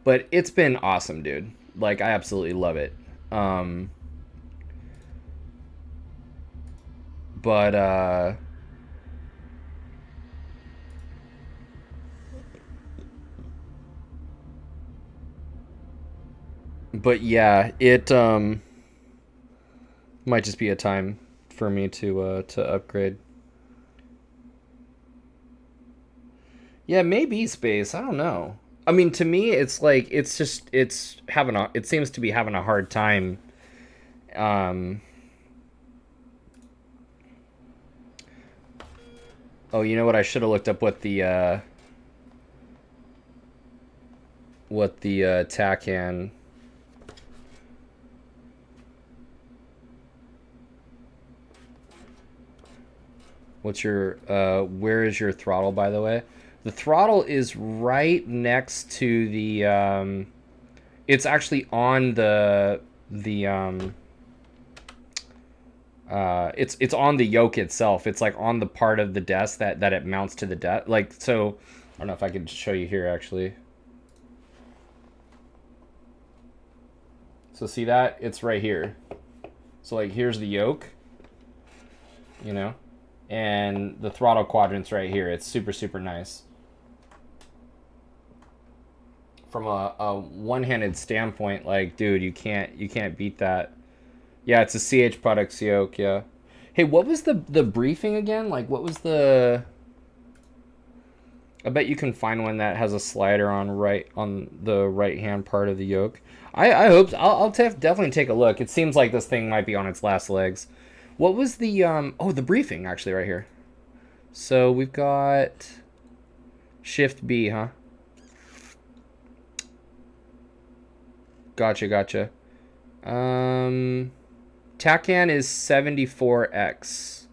but it's been awesome, dude. Like, I absolutely love it. But yeah, it might just be a time for me to upgrade. Yeah, maybe space. I don't know. I mean, to me, it's like it seems to be having a hard time. Oh, you know what? I should have looked up what the TACAN. What's your where is your throttle, by the way? The throttle is right next to the it's actually on it's on the yoke itself. It's like on the part of the desk that it mounts to the desk. Like, so I don't know if I could show you here actually. So see that? It's right here. So like here's the yoke, you know? And the throttle quadrant's right here. It's super, super nice. From a one-handed standpoint, like, dude, you can't beat that. Yeah, it's a CH Products yoke, yeah. Hey, what was the briefing again? Like, what was the... I bet you can find one that has a slider on the right-hand part of the yoke. I hope so. I'll definitely take a look. It seems like this thing might be on its last legs. What was the oh, the briefing actually right here. So we've got Shift B, huh? Gotcha. TACAN is 74X.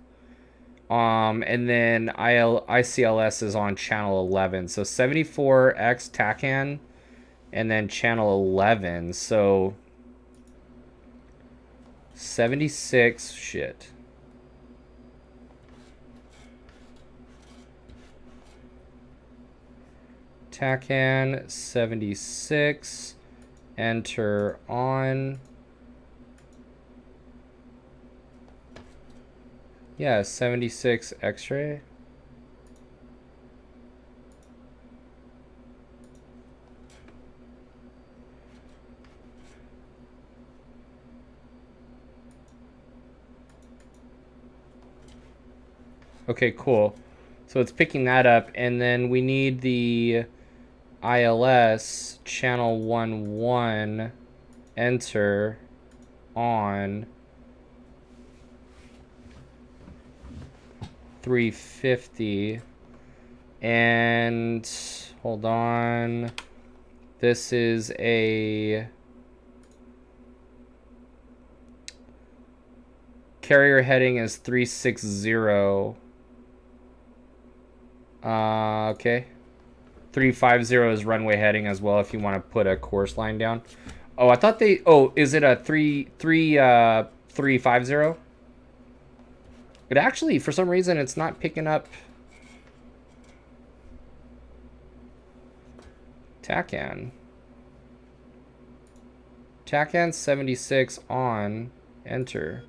And then ICLS is on channel 11. So 74X TACAN and then channel 11. So 76, shit. TACAN 76, enter on. Yeah, 76 X-ray. Okay, cool. So it's picking that up, and then we need the ILS channel 11 enter on 350. And hold on, this is a carrier heading is 360. Okay. 350 is runway heading as well if you want to put a course line down. Oh, I thought they... Oh, is it a 350? It actually, for some reason, it's not picking up TACAN. TACAN 76 on, enter.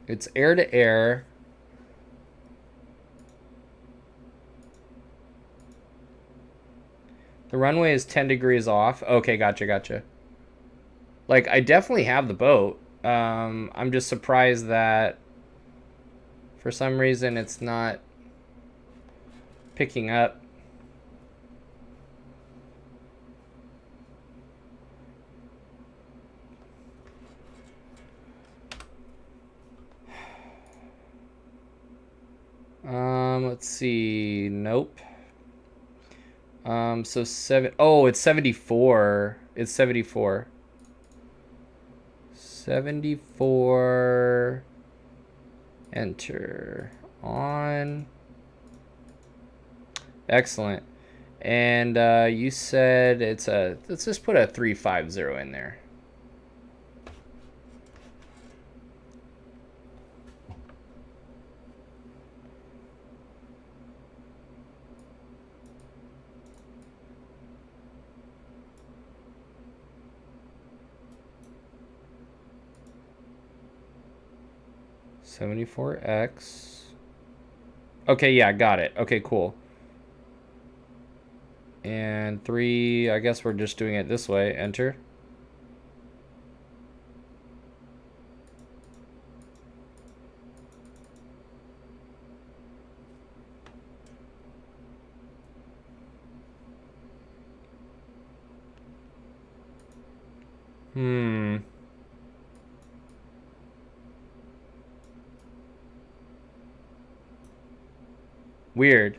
It's air to air. The runway is 10 degrees off. Okay, gotcha. Like, I definitely have the boat. I'm just surprised that for some reason it's not picking up. Let's see. Nope. So it's 74. It's 74. 74. Enter on. Excellent. And you said it's a... Let's just put a 350 in there. $74X. Okay, yeah, got it. Okay, cool. And 3, I guess we're just doing it this way. Enter. Weird.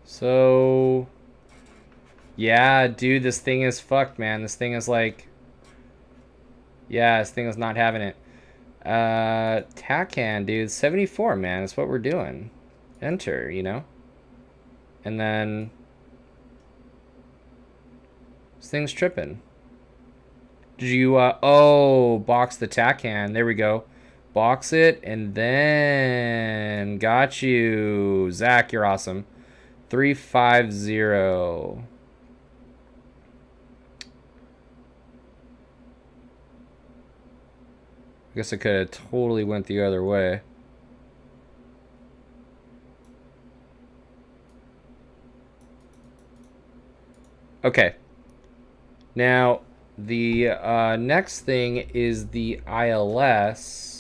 So, yeah, dude, this thing is fucked, man. This thing is like, yeah, this thing is not having it. TACAN, dude, 74, man. That's what we're doing. Enter, you know? And then this thing's tripping. Did you, oh, box the TACAN. There we go. Box it, and then got you. Zach, you're awesome. 350. I guess I could have totally went the other way. Okay. Now, the next thing is the ILS.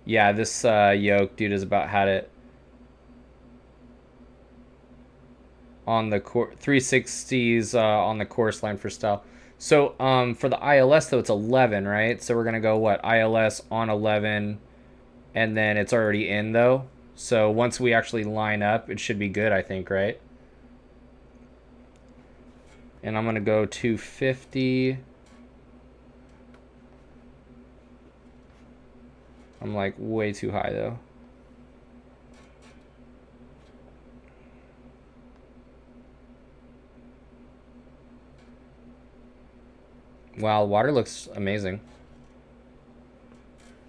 Yeah, this yoke dude has about had it on the 360s on the course line for style. So for the ILS though, it's 11, right? So we're gonna go what, ILS on 11, and then it's already in though. So once we actually line up, it should be good, I think, right? And I'm gonna go 250. I'm like way too high though. Wow, water looks amazing.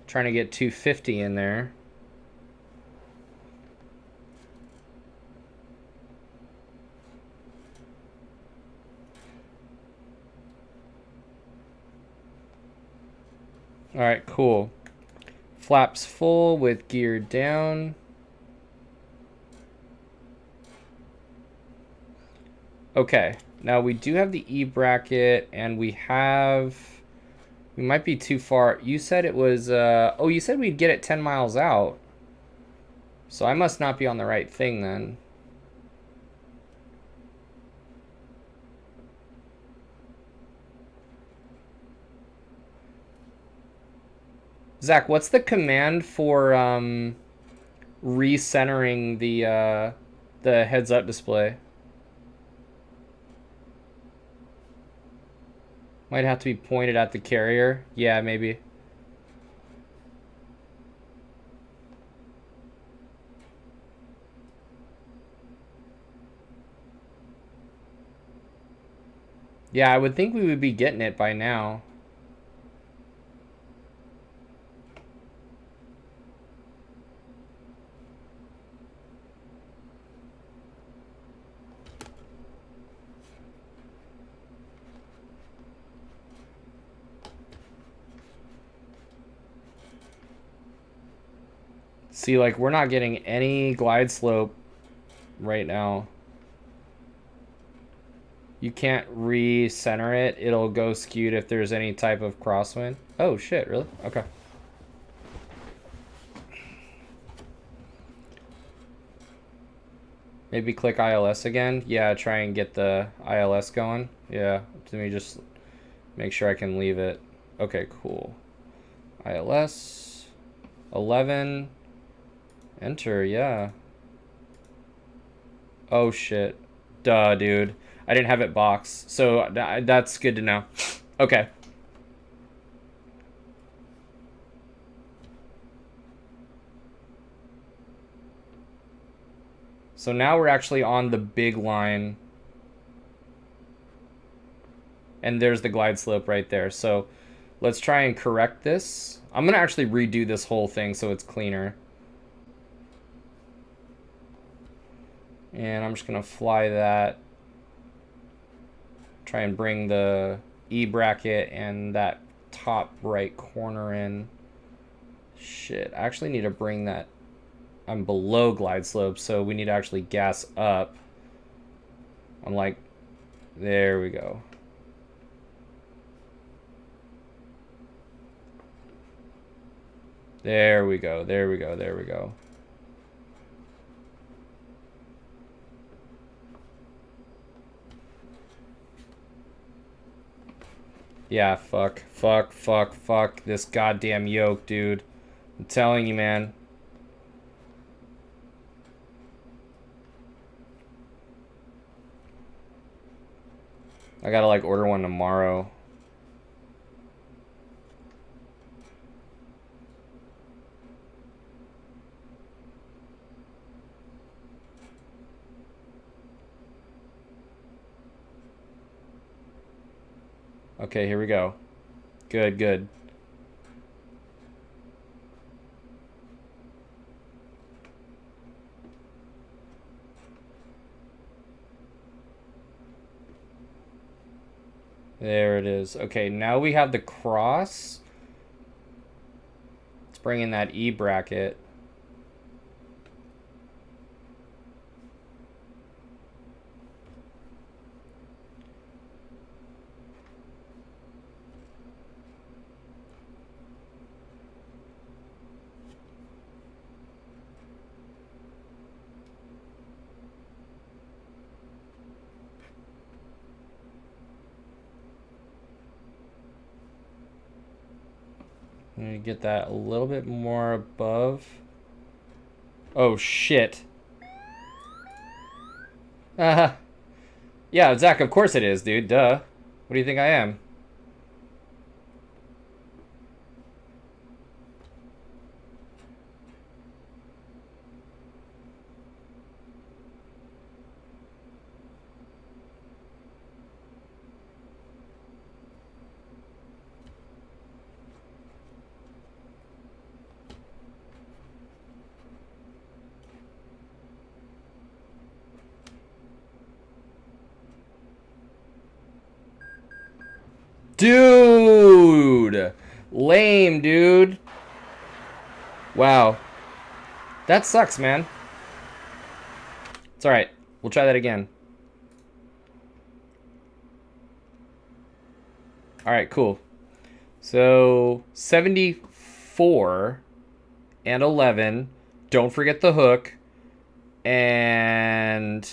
Trying to get 250 in there. All right, cool. Flaps full with gear down. Okay, now we do have the E bracket, and we might be too far. You said it was, oh, you said we'd get it 10 miles out. So I must not be on the right thing then. Zach, what's the command for recentering the heads-up display? Might have to be pointed at the carrier. Yeah, maybe. Yeah, I would think we would be getting it by now. See, like, we're not getting any glide slope right now. You can't recenter it. It'll go skewed if there's any type of crosswind. Oh, shit, really? Okay. Maybe click ILS again. Yeah, try and get the ILS going. Yeah, let me just make sure I can leave it. Okay, cool. ILS 11. Enter, yeah. Oh shit. Duh, dude. I didn't have it boxed. So that's good to know. Okay. So now we're actually on the big line. And there's the glide slope right there. So let's try and correct this. I'm going to actually redo this whole thing so it's cleaner. And I'm just going to fly that. Try and bring the E bracket and that top right corner in. Shit, I actually need to bring that. I'm below glide slope, so we need to actually gas up. I'm like, there we go. There we go, there we go, there we go. Yeah, fuck this goddamn yoke, dude. I'm telling you, man. I gotta, like, order one tomorrow. Okay, here we go. Good, good. There it is. Okay, now we have the cross. Let's bring in that E bracket. I'm gonna get that a little bit more above. Oh shit. Yeah, Zach, of course it is, dude. Duh. What do you think I am? Dude! Lame, dude. Wow. That sucks, man. It's alright. We'll try that again. Alright, cool. So, 74 and 11. Don't forget the hook. And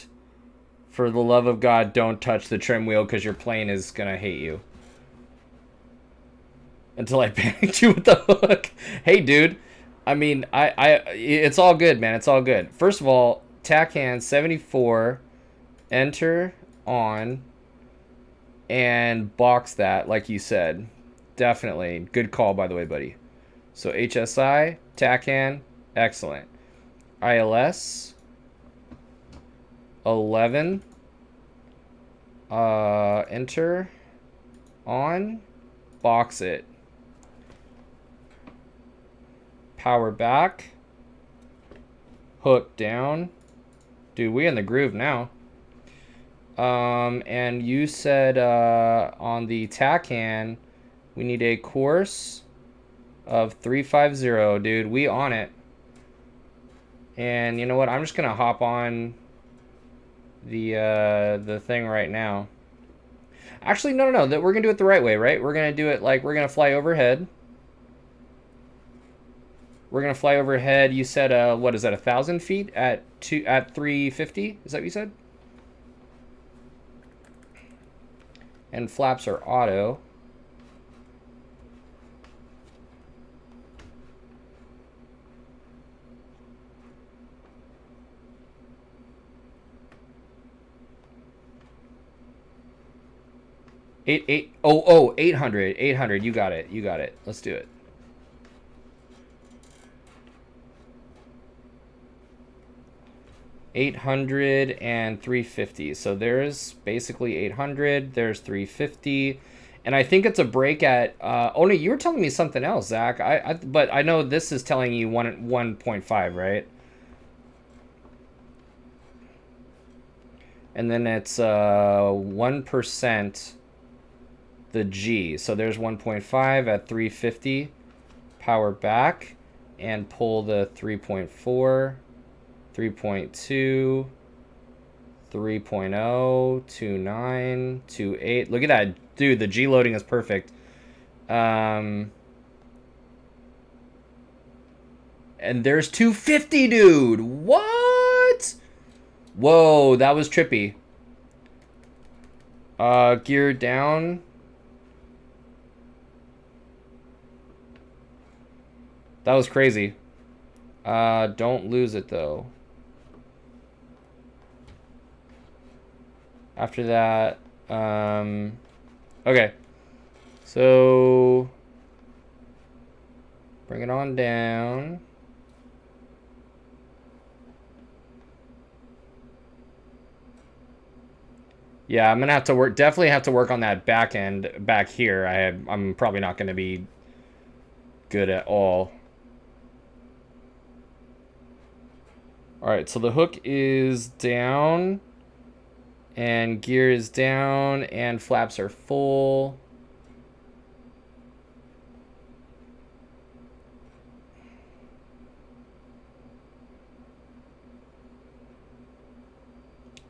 for the love of God, don't touch the trim wheel because your plane is going to hate you. Until I panicked you with the hook. Hey, dude. I mean, it's all good, man. It's all good. First of all, tack hand 74, enter on, and box that, like you said. Definitely. Good call, by the way, buddy. So HSI, tack hand, excellent. ILS, 11, enter, on, box it. Power back, hook down. Dude, we in the groove now. And you said on the tack hand, we need a course of 350, dude. We on it. And you know what? I'm just gonna hop on the thing right now. Actually, no. That we're gonna do it the right way, right? We're gonna do it like we're gonna fly overhead. We're gonna fly overhead. You said what is that? 1,000 feet at 350? Is that what you said? And flaps are auto. Oh, 800. 800. You got it. You got it. Let's do it. $800 and $350. So there's basically 800. There's 350. And I think it's a break at... oh, no, you were telling me something else, Zach. But I know this is telling you 1.5, right? And then it's 1% the G. So there's 1.5 at 350. Power back and pull the 3.4. 3.2, 3.0, 29, 28. Look at that. Dude, the G loading is perfect. And there's 250, dude. What? Whoa, that was trippy. Gear down. That was crazy. Don't lose it, though. After that, okay, so bring it on down. Yeah, I'm gonna have to definitely have to work on that back end back here. I'm probably not gonna be good at all. All right, so the hook is down. And gear is down, and flaps are full.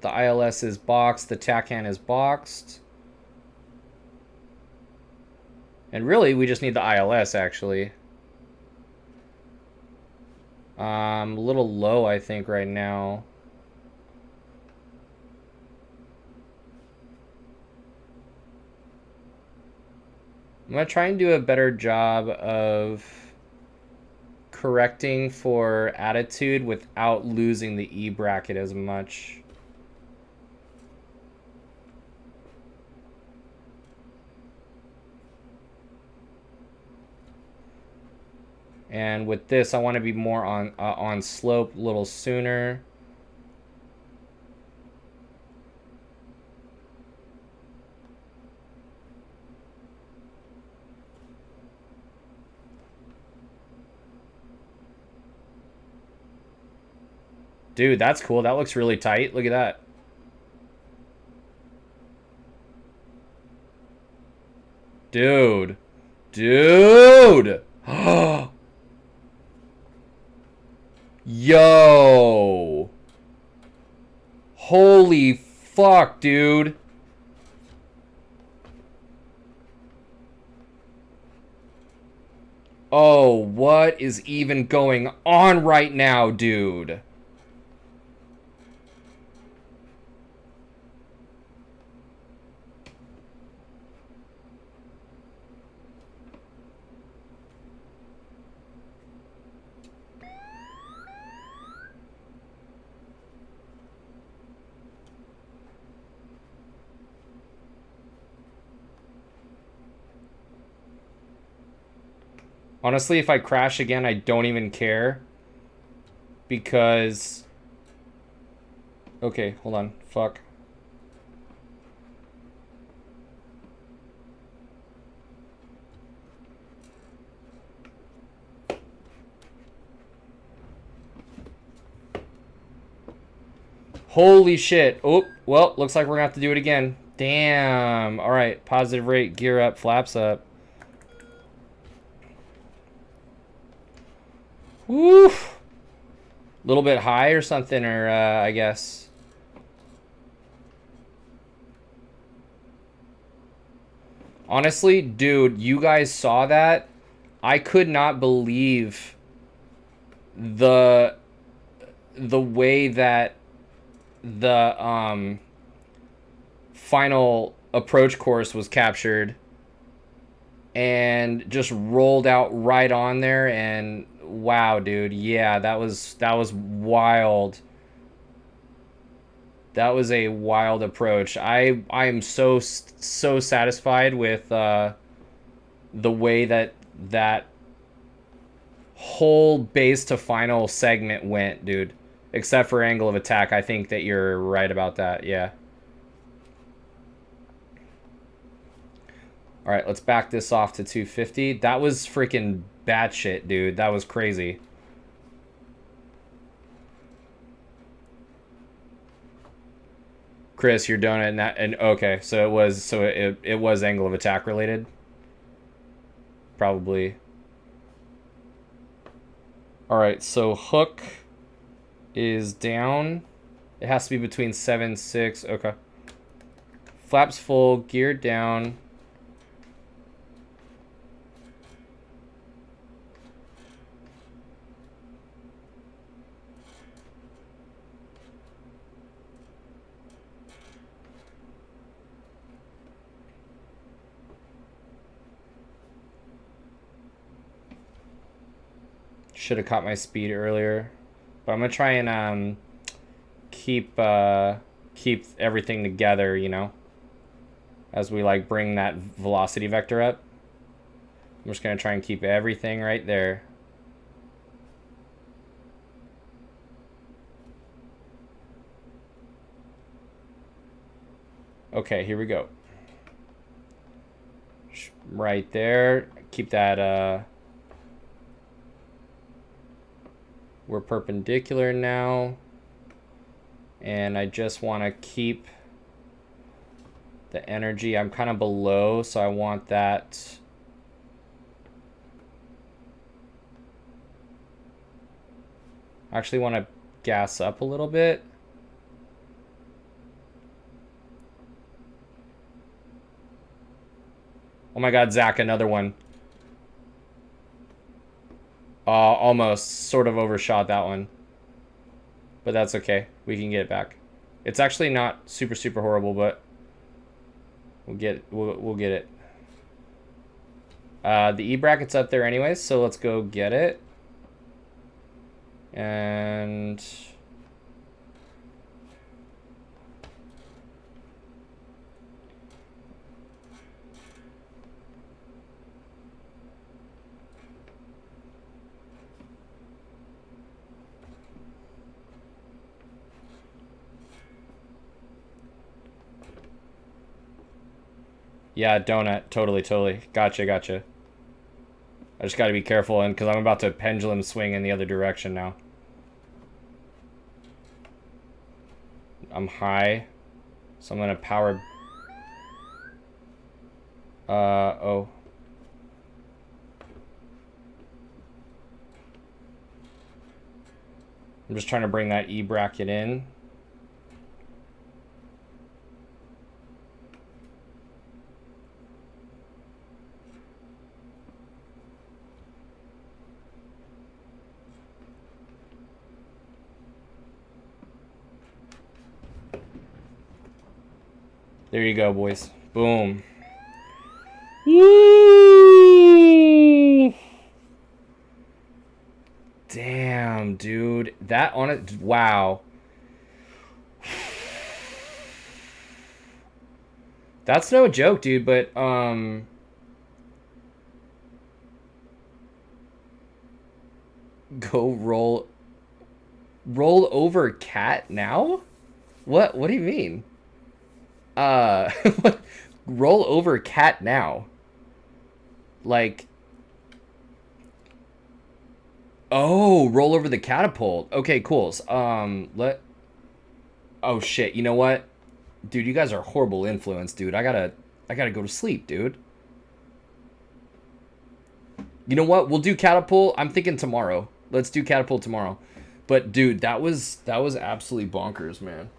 The ILS is boxed, the tack hand is boxed. And really, we just need the ILS, actually. A little low, I think, right now. I'm going to try and do a better job of correcting for attitude without losing the E bracket as much. And with this, I want to be more on slope a little sooner. Dude, that's cool. That looks really tight. Look at that. Dude. Dude! Yo! Holy fuck, dude. Oh, what is even going on right now, dude? Honestly, if I crash again, I don't even care. Because... Okay, hold on. Fuck. Holy shit. Oh, well, looks like we're gonna have to do it again. Damn. Alright, positive rate, gear up, flaps up. Woo! A little bit high or something, or I guess. Honestly, dude, you guys saw that? I could not believe the way that the final approach course was captured and just rolled out right on there. And wow, dude, yeah, that was wild. That was a wild approach. I am so satisfied with the way that whole base to final segment went, dude. Except for angle of attack, I think that you're right about that. Yeah. All right, let's back this off to 250. That was freaking batshit, dude. That was crazy. Chris, you're done and that, and okay, so it was angle of attack related. Probably. All right, so hook is down. It has to be between 7, 6. Okay. Flaps full, geared down. Should have caught my speed earlier, but I'm gonna try and keep everything together, you know, as we like bring that velocity vector up. I'm just gonna try and keep everything right there. Okay, here we go. Right there. Keep that we're perpendicular now. And I just want to keep the energy. I'm kind of below, so I want that. I actually want to gas up a little bit. Oh my god, Zach, another one. Almost sort of overshot that one. But that's okay. We can get it back. It's actually not super horrible, but we'll get it. The E bracket's up there anyways, so let's go get it. And yeah, donut. Totally. Gotcha. I just got to be careful, and because I'm about to pendulum swing in the other direction now. I'm high, so I'm going to power. Oh. I'm just trying to bring that E bracket in. There you go, boys. Boom. Woo! Damn, dude. That on it. Wow. That's no joke, dude, but go roll over cat now? What do you mean? Roll over cat now. Like, oh, roll over the catapult. Okay, cool. Oh shit, you know what? Dude, you guys are a horrible influence, dude. I gotta go to sleep, dude. You know what? We'll do catapult. I'm thinking tomorrow. Let's do catapult tomorrow. But dude, that was absolutely bonkers, man.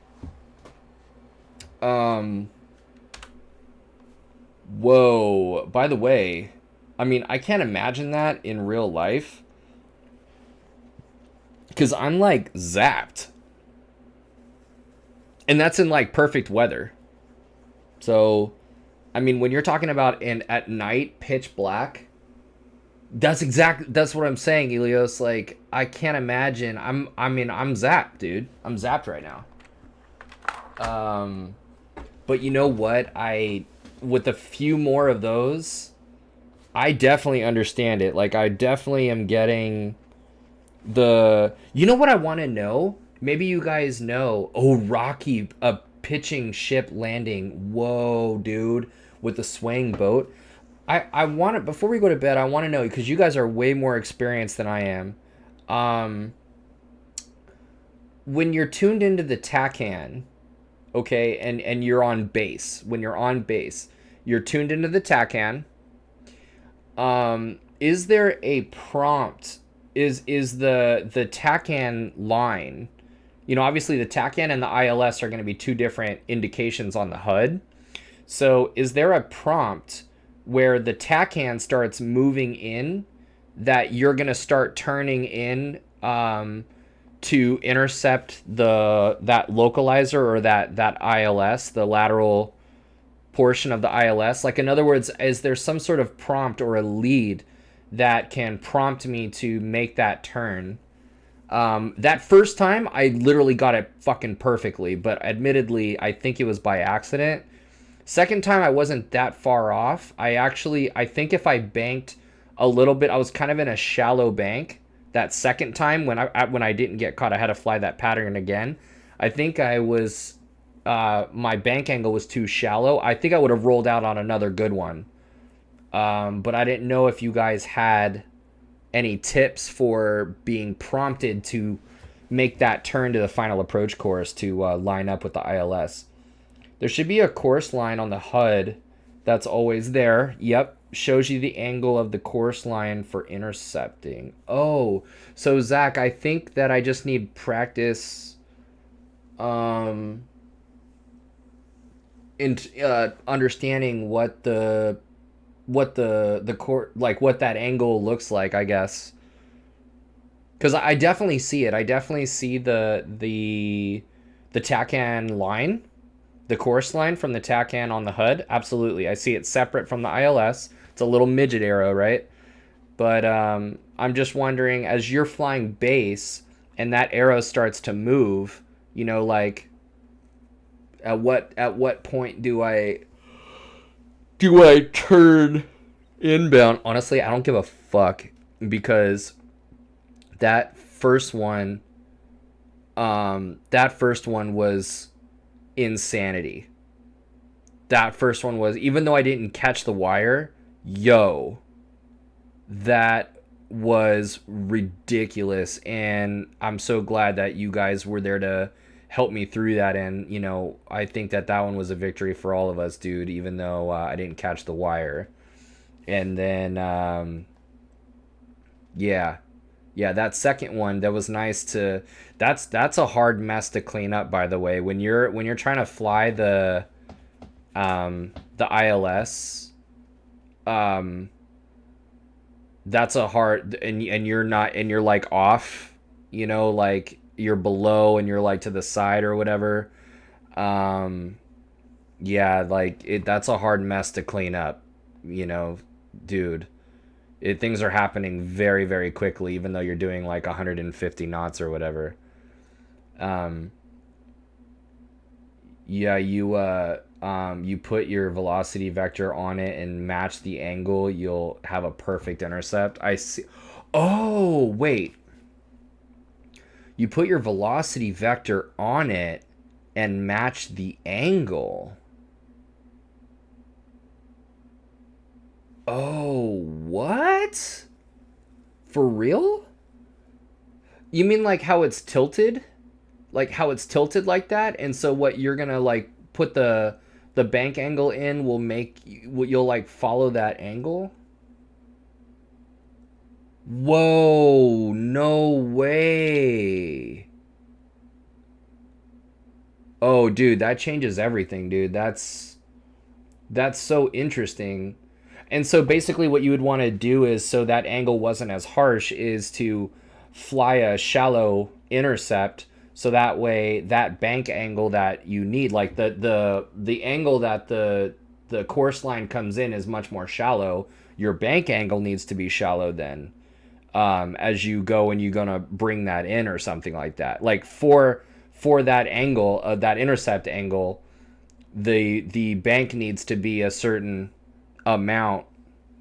Whoa. By the way, I mean, I can't imagine that in real life. Because I'm like zapped. And that's in like perfect weather. So, I mean, when you're talking about at night, pitch black, that's what I'm saying, Elios. Like, I can't imagine. I'm zapped, dude. I'm zapped right now. But you know what? With a few more of those, I definitely understand it. Like, I definitely am getting you know what I want to know? Maybe you guys know. Oh, Rocky, a pitching ship landing. Whoa, dude, with the swaying boat. I want to, before we go to bed, I want to know, because you guys are way more experienced than I am. When you're tuned into the TACAN, okay, and you're on base, you're tuned into the TACAN. Is there a prompt? Is the TACAN line? You know, obviously the TACAN and the ILS are going to be two different indications on the HUD. So is there a prompt where the TACAN starts moving in that you're going to start turning in to intercept that localizer or that ILS, the lateral portion of the ILS? Like, in other words, is there some sort of prompt or a lead that can prompt me to make that turn? That first time, I literally got it fucking perfectly, but admittedly, I think it was by accident. Second time, I wasn't that far off. I think if I banked a little bit, I was kind of in a shallow bank. That second time, when I didn't get caught, I had to fly that pattern again. I think I was, my bank angle was too shallow. I think I would have rolled out on another good one. But I didn't know if you guys had any tips for being prompted to make that turn to the final approach course to line up with the ILS. There should be a course line on the HUD that's always there. Yep, shows you the angle of the course line for intercepting. Oh, so Zach, I think that I just need practice in understanding what the court, like what that angle looks like, I guess. Because I definitely see it. I definitely see the TACAN line, the course line from the TACAN on the HUD. Absolutely. I see it separate from the ILS. It's a little midget arrow, right? But I'm just wondering, as you're flying base and that arrow starts to move, you know, like at what point do I turn inbound? Honestly, I don't give a fuck, because that first one was insanity. That first one was, even though I didn't catch the wire, that was ridiculous. And I'm so glad that you guys were there to helped me through that. And, you know, I think that that one was a victory for all of us, dude, even though I didn't catch the wire. And then, yeah. Yeah, that second one, that was nice to. That's a hard mess to clean up, by the way. When you're trying to fly the ILS, um, that's a hard, and you're not, and you're like off, you know, like you're below and you're like to the side or whatever. Um, yeah, like that's a hard mess to clean up, you know, dude. Things are happening very, very quickly, even though you're doing like 150 knots or whatever. Um, yeah, you put your velocity vector on it and match the angle, you'll have a perfect intercept. I see. Oh, wait. You put your velocity vector on it and match the angle. Oh, what? For real? You mean like how it's tilted? Like how it's tilted like that, and so what you're gonna like put the bank angle in will make you'll like follow that angle. Whoa, no way. Oh, dude, that changes everything, dude. That's so interesting. And so basically what you would want to do is, so that angle wasn't as harsh, is to fly a shallow intercept, so that way that bank angle that you need, like the angle that the course line comes in is much more shallow. Your bank angle needs to be shallow then, as you go and you're gonna bring that in or something like that. Like for that angle, that intercept angle, the bank needs to be a certain amount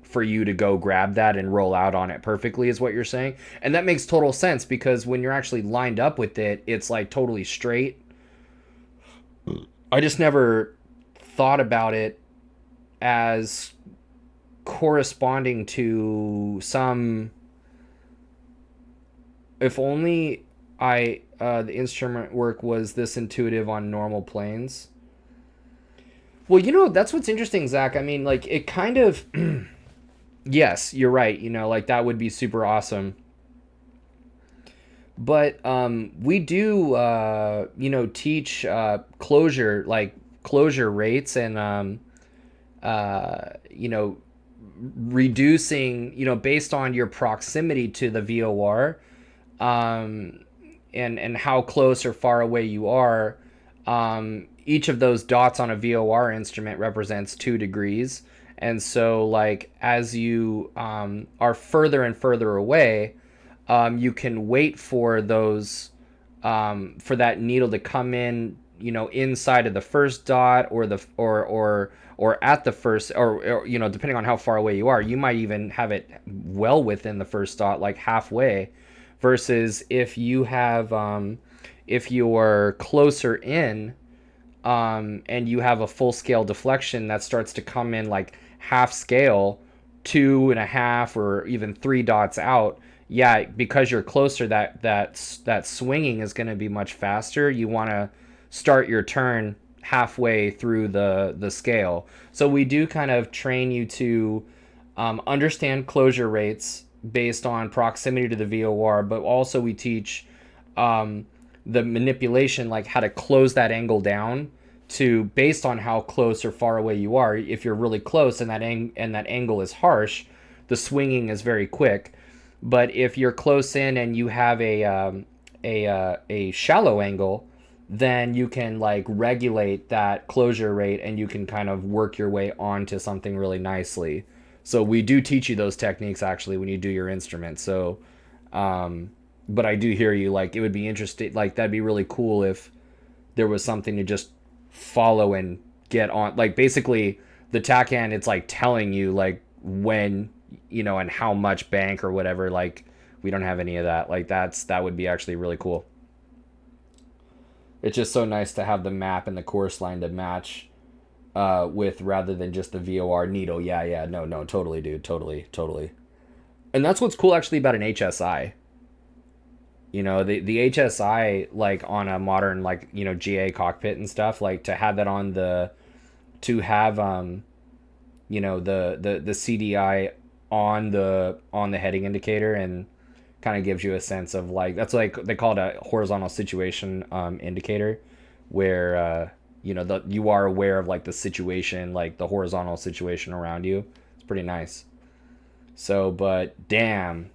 for you to go grab that and roll out on it perfectly, is what you're saying. And that makes total sense, because when you're actually lined up with it, it's like totally straight. I just never thought about it as corresponding to some. If only the instrument work was this intuitive on normal planes. Well, you know, that's what's interesting, Zach. I mean, like, it kind of. Yes, you're right. You know, like, that would be super awesome. But we do, you know, teach closure rates, and, you know, reducing, you know, based on your proximity to the VOR, um, and how close or far away you are. Each of those dots on a VOR instrument represents 2 degrees. And so, like, as you are further and further away, you can wait for those, for that needle to come in, you know, inside of the first dot, or or at the first, or you know, depending on how far away you are, you might even have it well within the first dot, like halfway. Versus if you have, if you're closer in, and you have a full scale deflection that starts to come in like half scale, 2.5 or even 3 dots out. Yeah, because you're closer, that swinging is going to be much faster. You want to start your turn halfway through the scale. So we do kind of train you to understand closure rates based on proximity to the VOR, but also we teach the manipulation, like how to close that angle down to, based on how close or far away you are. If you're really close and that angle is harsh, the swinging is very quick. But if you're close in and you have a shallow angle, then you can like regulate that closure rate, and you can kind of work your way onto something really nicely. So we do teach you those techniques actually when you do your instrument. So, but I do hear you. Like, it would be interesting. Like, that'd be really cool if there was something to just follow and get on. Like, basically, the TACAN, it's like telling you like when, you know, and how much bank or whatever. Like, we don't have any of that. Like, that would be actually really cool. It's just so nice to have the map and the course line to match with, rather than just the VOR needle. Yeah, no, totally, dude, totally. And that's what's cool actually about an HSI. You know, the HSI, like on a modern, like, you know, GA cockpit and stuff, like to have that on the, to have you know, the CDI on the heading indicator, and kind of gives you a sense of like, that's like they call it a horizontal situation indicator, where you know, you are aware of like the situation, like the horizontal situation around you. It's pretty nice. So, but damn,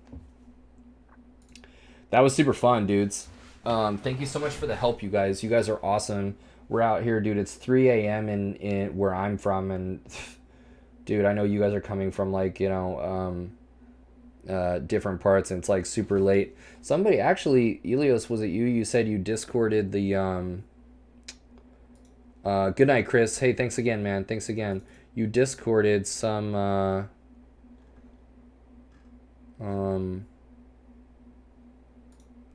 that was super fun, dudes. Thank you so much for the help, you guys. You guys are awesome. We're out here, dude. It's 3 a.m. in where I'm from, and dude, I know you guys are coming from like, you know, different parts, and it's like super late. Somebody actually, Elios, was it you? You said you discorded the good night, Chris. Hey, thanks again, man. Thanks again. You discorded some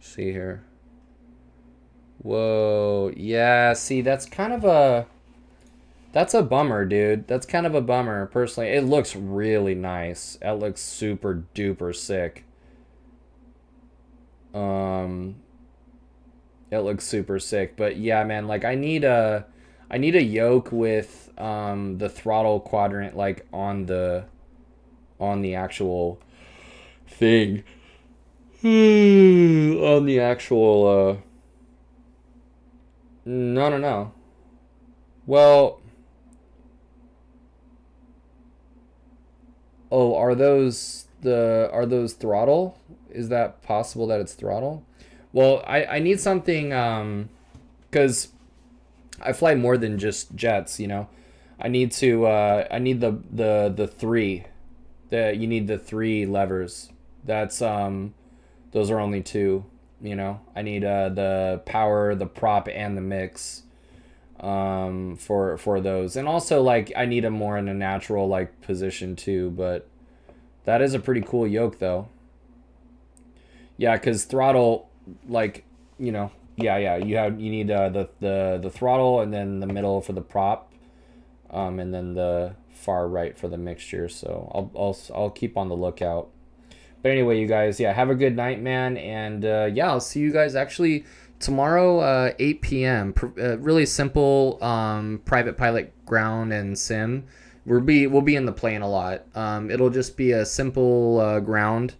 see here. Whoa, yeah, see, that's kind of a, that's a bummer, dude. That's kind of a bummer, personally. It looks really nice. It looks super duper sick. It looks super sick. But yeah, man, like I need a yoke with the throttle quadrant like on the actual thing. On the actual no. Well, oh, are those throttle? Is that possible that it's throttle? Well, I need something because I fly more than just jets, you know. I need to I need the three. You need the three levers. That's those are only two, you know. I need the power, the prop, and the mix for those. And also like I need them more in a natural like position too, but that is a pretty cool yoke though. Yeah, cuz throttle, like, you know, yeah, you need the throttle, and then the middle for the prop, and then the far right for the mixture. So I'll keep on the lookout. But anyway, you guys, yeah, have a good night, man, and yeah, I'll see you guys actually tomorrow, 8 p.m. Really simple private pilot ground and sim. We'll be in the plane a lot. It'll just be a simple ground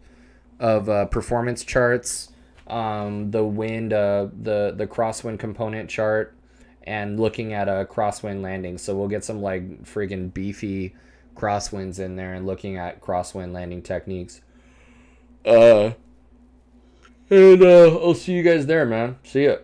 of performance charts, the wind, the crosswind component chart, and looking at a crosswind landing. So we'll get some like freaking beefy crosswinds in there, and looking at crosswind landing techniques. And I'll see you guys there, man. See ya.